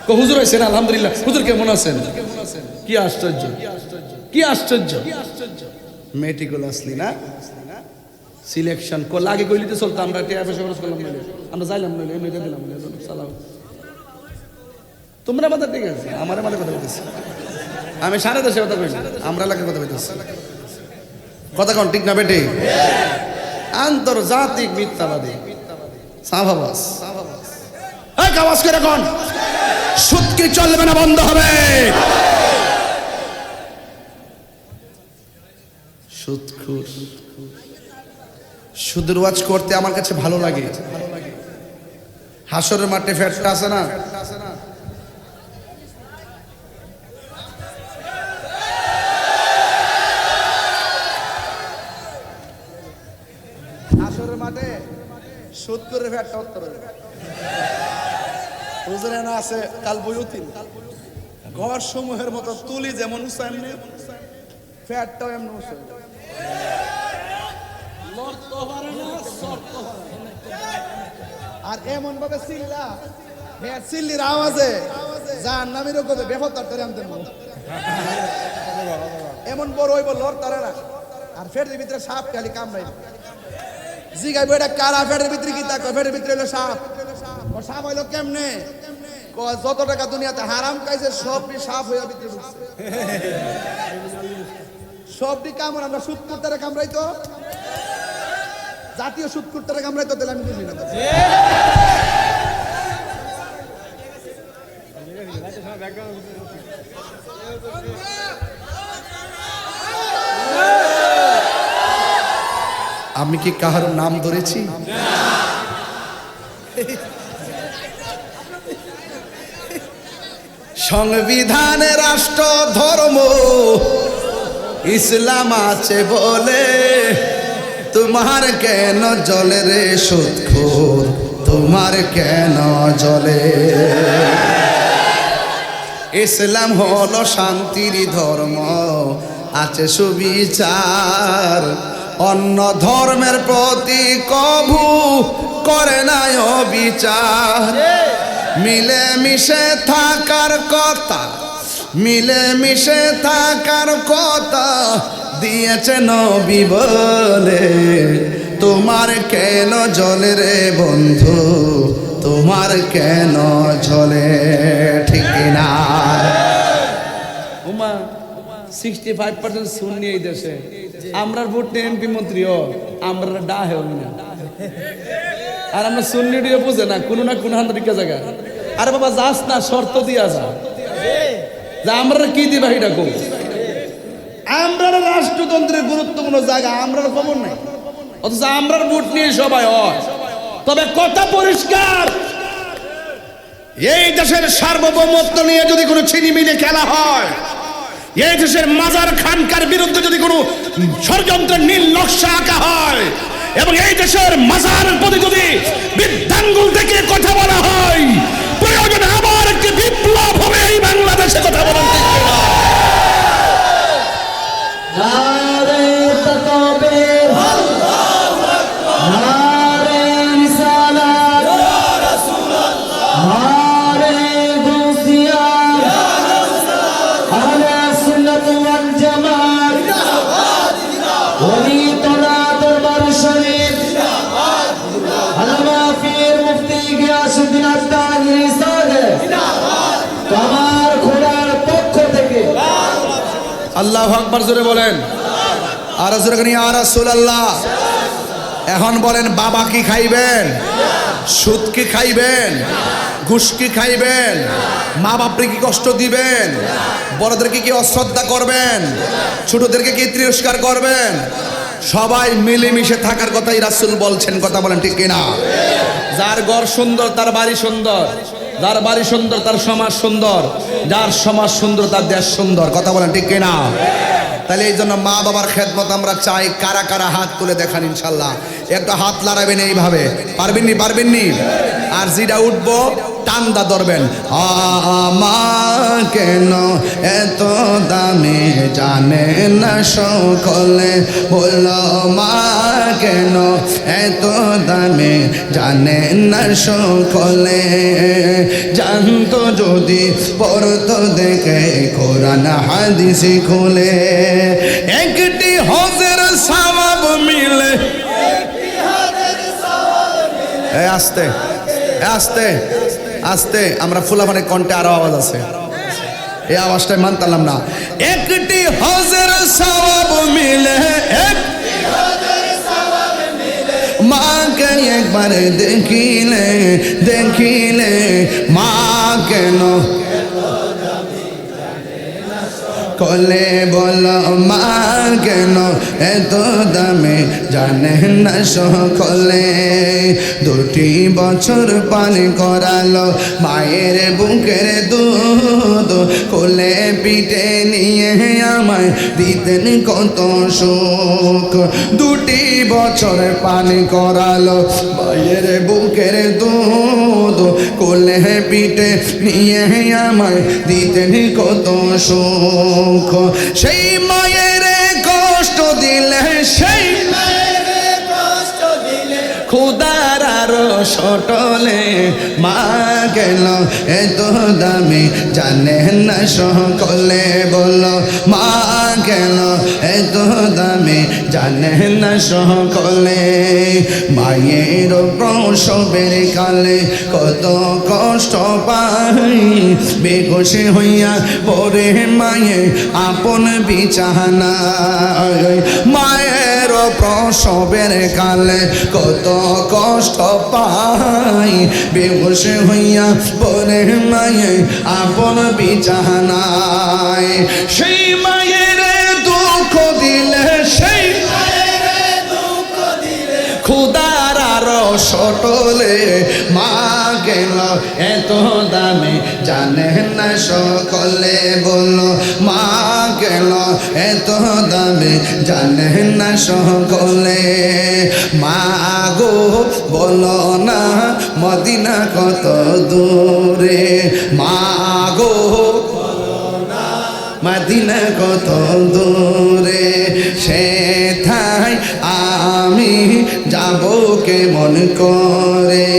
কো হুজুর হইছেন আলহামদুলিল্লাহ হুজুর কেমন আছেন কি আশ্চর্য কি আশ্চর্য মেটিকুলাসলি না সিলেকশন কো লাগে কইলিতে চলতো আমরা টিয়া পয়সা খরচ করলাম নইলে আমরা যাইলাম নইলে এমনি দিয়ে দিলাম সালাম তোমরা মাথা ঠিক আছে আমার মাথা কথা বলতেছি আমি 10:30 কথা কইছি আমরা এলাকার কথা বলতেছি কথা কোন ঠিক না বেটে আন্তর্জাতিক মিথ্যাবাদী সাহাবাস এই আওয়াজ করে কোন সুদ কি চলবে না বন্ধ হবে সুদখোর সুদের ওয়াজ করতে আমার কাছে ভালো লাগে হাসরের মাঠে ফেরটা আছে না হাসরের মাঠে সুদ করে ফেরটা উত্তর হুজুরে না আছে কাল বইউতিন ঘর সমূহের মতো তুলি যেমন উঁচা এমনি ফ্যাটটাও এমনি উঁচা আর এমন ভাবে চিল্লা ফ্যাট চিল্লির আওয়াজে যার নামের কবে বেফতার করে আনতেন এমন বড় হইব লড় তারা না আর ফ্যাটের ভিতরে সাপ খালি কামড়াই জিগাইব এটা কারা ফ্যাটের ভিতরে কি তাকো ফ্যাটের ভিতরে হলো সাপ ও সাপ হইলো কেমনে যত টাকা দুনিয়াতে হারাম খাইছে সবটি সাপ হইয়া ভিতরে ঢুকছে সবটি কামড় আমরা সুদ করতে কামড়াইতো জাতীয় সুদ করতে কামড়াইতো তাহলে আমি বুঝি না আমি কি কাহার নাম ধরেছি সংবিধানে রাষ্ট্র ধর্ম ইসলাম আছে বলে তোমার কেন জলে রে সুদখোর তোমার কেন জলে ইসলাম হলো শান্তির ধর্ম আছে সুবিচার অন্য ধর্মের প্রতি কভু করে নাই অবিচার মিলে মিশে থাকার কথা মিলে মিশে থাকার কথা দিয়েছে নবী বলে তোমার কেন জলে রে বন্ধু তোমার কেন জলে ঠিক না উমা 65% সুন্নি এই দেশে আমরার ভোট নেই এমপি মন্ত্রীও আমরা ডাহে হই না আর আমরা সুন্নি দিয়ে বুঝে না কোনো না কোনো হান্দারিকা জায়গা আরে বাবা যাস না শর্ত দিয়া যা যে আমরা কি দিবা এটা কো আমরা রাষ্ট্রতন্ত্রের গুরুত্বপূর্ণ জায়গা আমরা খবর নাই অথচ আমরার ভোট নিয়ে সবাই হয় তবে কথা পরিষ্কার এই দেশের সার্বভৌমত্ব নিয়ে যদি কোনো ছিনিমিনি খেলা হয় এই দেশের মাজার খানকার বিরুদ্ধে যদি কোনো ষড়যন্ত্রের নীল নকশা আঁকা হয় এবং এই দেশের মাজারের প্রতি যদি বৃদ্ধাঙ্গুল থেকে কথা বলা হয়, প্রয়োজনে আবার একটি বিপ্লব হবে এই বাংলাদেশে। কথা বলেন ঠিক কিনা? নারে তাকবীর, নারে রিসালাত, নারে গাউসিয়া, আহলে সুন্নাত ওয়াল জামাত, ওলি তোলা দরবার শরীফ, আল্লামা পীর মুফতি গিয়াসউদ্দিন আত্তাহিরি সাহেব, আমার খোদার পক্ষ থেকে আল্লাহু আকবার জোরে বলেন। আর জোরে করি ইয়া রাসূলুল্লাহ। এখন বলেন, বাবা কি খাইবেন? সুদ কি খাইবেন? ঘুষ কি খাইবেন? মা বাপরে কি কষ্ট দিবেন? বড়দেরকে কি অশ্রদ্ধা করবেন? ছোটদেরকে কি তিরস্কার করবেন? সবাই মিলেমিশে থাকার কথাই রাসূল বলছেন। কথা বলেন ঠিক কিনা? যার ঘর সুন্দর তার বাড়ি সুন্দর, যার বাড়ি সুন্দর তার সমাজ সুন্দর, যার সমাজ সুন্দর তার দেশ সুন্দর। কথা বলেন ঠিক কিনা? তাহলে এই জন্য মা বাবার খেদমত আমরা চাই। কারা কারা হাত তুলে দেখান ইনশাল্লাহ। একটা হাত লড়াবেন এইভাবে, পারবেননি? পারবেননি? আর যেটা উঠবো টান্দা ধরবেন। আমার কেন এত দামি জানে না সকলে, বললো মা কেন এত দামি জানে না সকলে, জানতো যদি পড়তো দেখে কোরআন হাদিস খুলে, একটি হজের সওয়াব মিলে। আস্তে আস্তে আস্তে, আমরা ফুলাফানের কণ্ঠে আরো আওয়াজ আছে, এই আওয়াজটাই মানতাম না। একটি হজের সওয়াব মিলে, মাকে একবার দেখিলে দেখিলে, মা কেন কলে, বলো মা কেন এত দামে জানে না সকলে। 2টি বছর পানি করালো মায়ের বুকের দুধ, কোলে পিঠে নিয়ে আমায় দিতেন কত সুখ। 2টি বছর পানি করালো মায়ের বুকের দুধ, কোলে পিঠে নিয়ে আমায় দিতেন কত সুখ। সেই মায়ের কষ্ট দিলে, সেই মায়ের কষ্ট দিলে, খুদার আরো সটলে, মা গেল এত দামি জানে না সকলে, বলো মা গেল এত দামি জানে না সকলে। মায়ের প্রসবের কালে কত কষ্ট পাই, বেকসে হইয়া পরে মায়ে আপন বিছানায়। মায়ের প্রসবের কালে কত কষ্ট পাই, বেকসে হইয়া পরে মায়ে আপন বিছানায়। সেই মায়ের দুঃখ দিলে, সেই খুদার আরো সটলে, মা গেল এত দামে জানে না সকলে, বলো মা গেল এত দামে জানে না সকলে। মা গো বলো না মদিনা কত দূরে, মা গো মদিনা কত দূরে, সেথায় আমি যাব কেমন করে।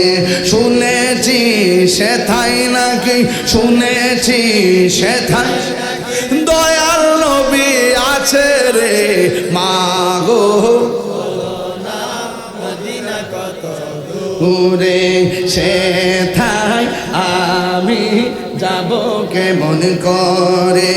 শুনেছি সেথায় নাকি, শুনেছি সেথায় দয়াল নবী আছে রে, মা গো দূরে, সেথায় আমি যাব কেমন করে।